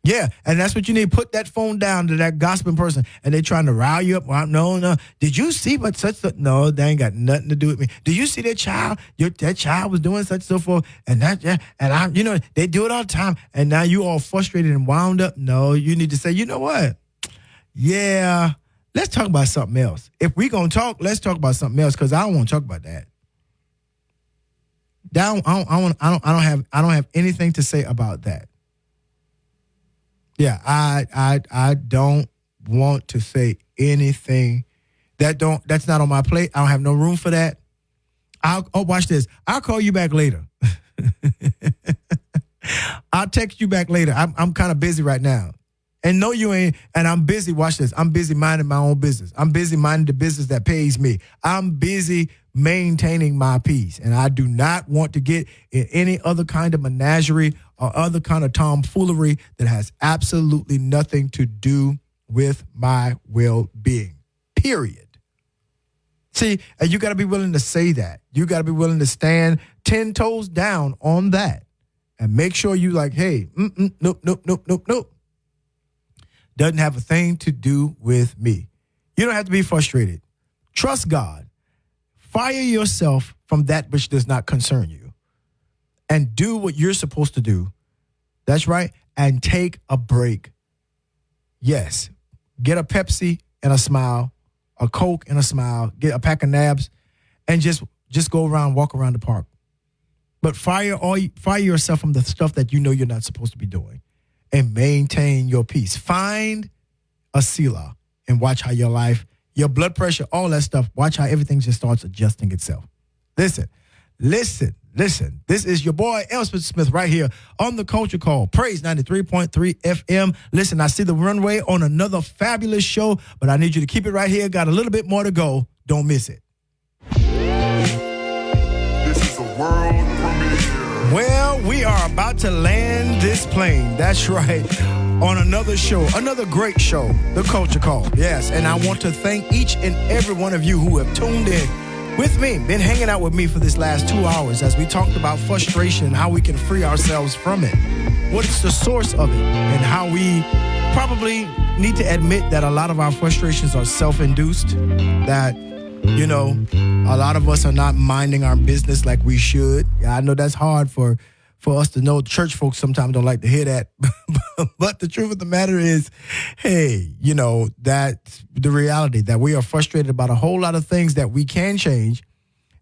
Yeah, and that's what you need. Put that phone down to that gossiping person, and they trying to rile you up. Well, no. Did you see what such? No, they ain't got nothing to do with me. Did you see that child? That child was doing such and so forth, and they do it all the time. And now you all frustrated and wound up. No, you need to say, you know what? Yeah, let's talk about something else. If we gonna talk, let's talk about something else because I don't want to talk about that. I don't have anything to say about that. Yeah, I don't want to say anything that's not on my plate. I don't have no room for that. Watch this. I'll call you back later. I'll text you back later. I'm kind of busy right now. And no, you ain't. And I'm busy. Watch this. I'm busy minding my own business. I'm busy minding the business that pays me. I'm busy maintaining my peace. And I do not want to get in any other kind of menagerie or other kind of tomfoolery that has absolutely nothing to do with my well-being. Period. See, and you got to be willing to say that. You got to be willing to stand 10 toes down on that and make sure you like, hey, nope. Doesn't have a thing to do with me. You don't have to be frustrated. Trust God. Fire yourself from that which does not concern you and do what you're supposed to do. That's right. And take a break. Yes. Get a Pepsi and a smile, a Coke and a smile, get a pack of nabs, and just go around, walk around the park. But fire yourself from the stuff that you know you're not supposed to be doing, and maintain your peace. Find a Selah and watch how your life, your blood pressure, all that stuff, watch how everything just starts adjusting itself. Listen. This is your boy, L. Spencer Smith, right here on the Culture Call, Praise 93.3 FM. Listen, I see the runway on another fabulous show, but I need you to keep it right here. Got a little bit more to go. Don't miss it. This is a world premiere. Well, we are about to land this plane. That's right. On another show, another great show, the Culture Call. Yes, and I want to thank each and every one of you who have tuned in with me, been hanging out with me for this last 2 hours as we talked about frustration, how we can free ourselves from it, what's the source of it, and how we probably need to admit that a lot of our frustrations are self-induced, that, you know, a lot of us are not minding our business like we should. I know that's hard for us to know. Church folks sometimes don't like to hear that. But the truth of the matter is, hey, you know, that's the reality, that we are frustrated about a whole lot of things that we can change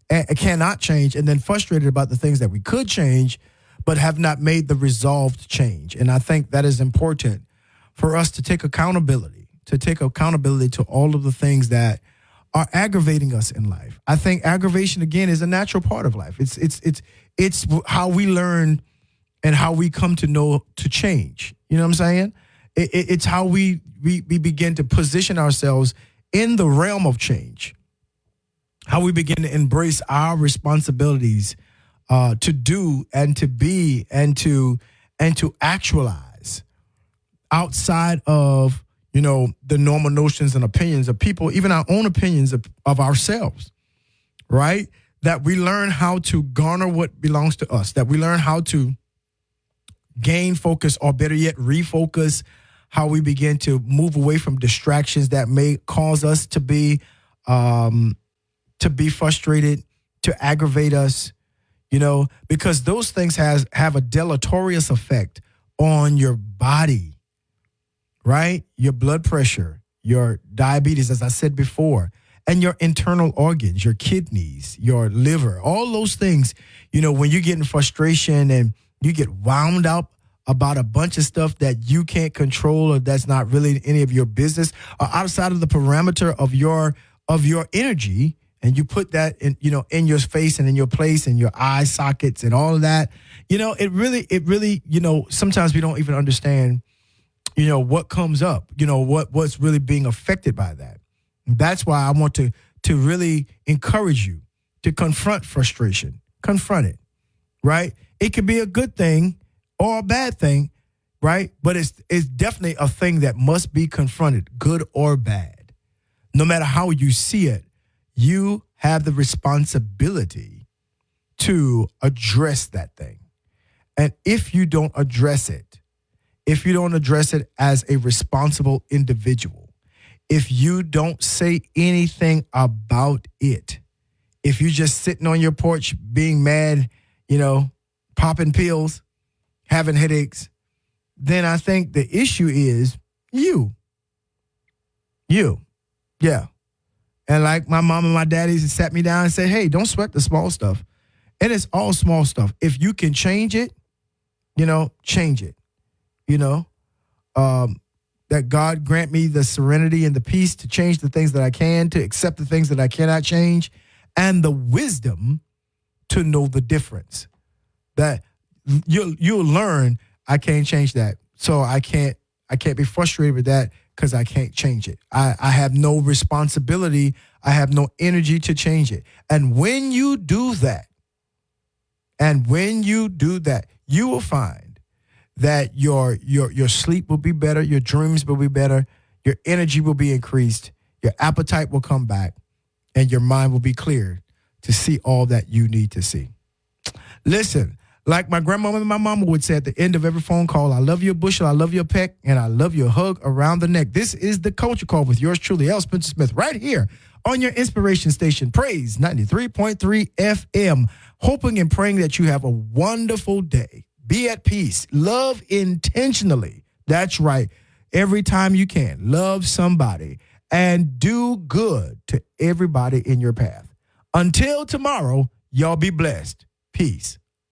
and cannot change, and then frustrated about the things that we could change but have not made the resolved change. And I think that is important for us to take accountability to all of the things that are aggravating us in life. I think aggravation, again, is a natural part of life. It's how we learn and how we come to know to change. You know what I'm saying? It's how we begin to position ourselves in the realm of change, how we begin to embrace our responsibilities to do and to be and to actualize outside of, you know, the normal notions and opinions of people, even our own opinions of ourselves, right? That we learn how to garner what belongs to us, that we learn how to gain focus, or better yet, refocus, how we begin to move away from distractions that may cause us to be frustrated, to aggravate us, you know, because those things have a deleterious effect on your body, right? Your blood pressure, your diabetes, as I said before, and your internal organs, your kidneys, your liver, all those things, you know, when you get in frustration and you get wound up about a bunch of stuff that you can't control or that's not really any of your business or outside of the parameter of your energy, and you put that in, you know, in your face and in your place and your eye sockets and all of that, you know, it really, you know, sometimes we don't even understand, you know, what comes up, you know, what's really being affected by that. That's why I want to really encourage you to confront frustration. Confront it, right? It could be a good thing or a bad thing, right? But it's definitely a thing that must be confronted, good or bad. No matter how you see it, you have the responsibility to address that thing. And if you don't address it as a responsible individual, if you don't say anything about it, if you're just sitting on your porch being mad, you know, popping pills, having headaches, then I think the issue is you. Yeah. And like my mom and my daddy sat me down and said, hey, don't sweat the small stuff. And it's all small stuff. If you can change it, you know, change it. You know, that God grant me the serenity and the peace to change the things that I can, to accept the things that I cannot change, and the wisdom to know the difference. That you'll learn I can't change that. So I can't be frustrated with that because I can't change it. I have no responsibility. I have no energy to change it. And when you do that, you will find that your sleep will be better, your dreams will be better, your energy will be increased, your appetite will come back, and your mind will be cleared to see all that you need to see. Listen, like my grandmama and my mama would say at the end of every phone call, I love you a bushel, I love you a peck, and I love you a hug around the neck. This is the Culture Call with yours truly, L. Spencer Smith, right here on your inspiration station, Praise 93.3 FM. Hoping and praying that you have a wonderful day. Be at peace. Love intentionally. That's right. Every time you can, love somebody. and do good to everybody in your path. Until tomorrow, y'all be blessed. Peace.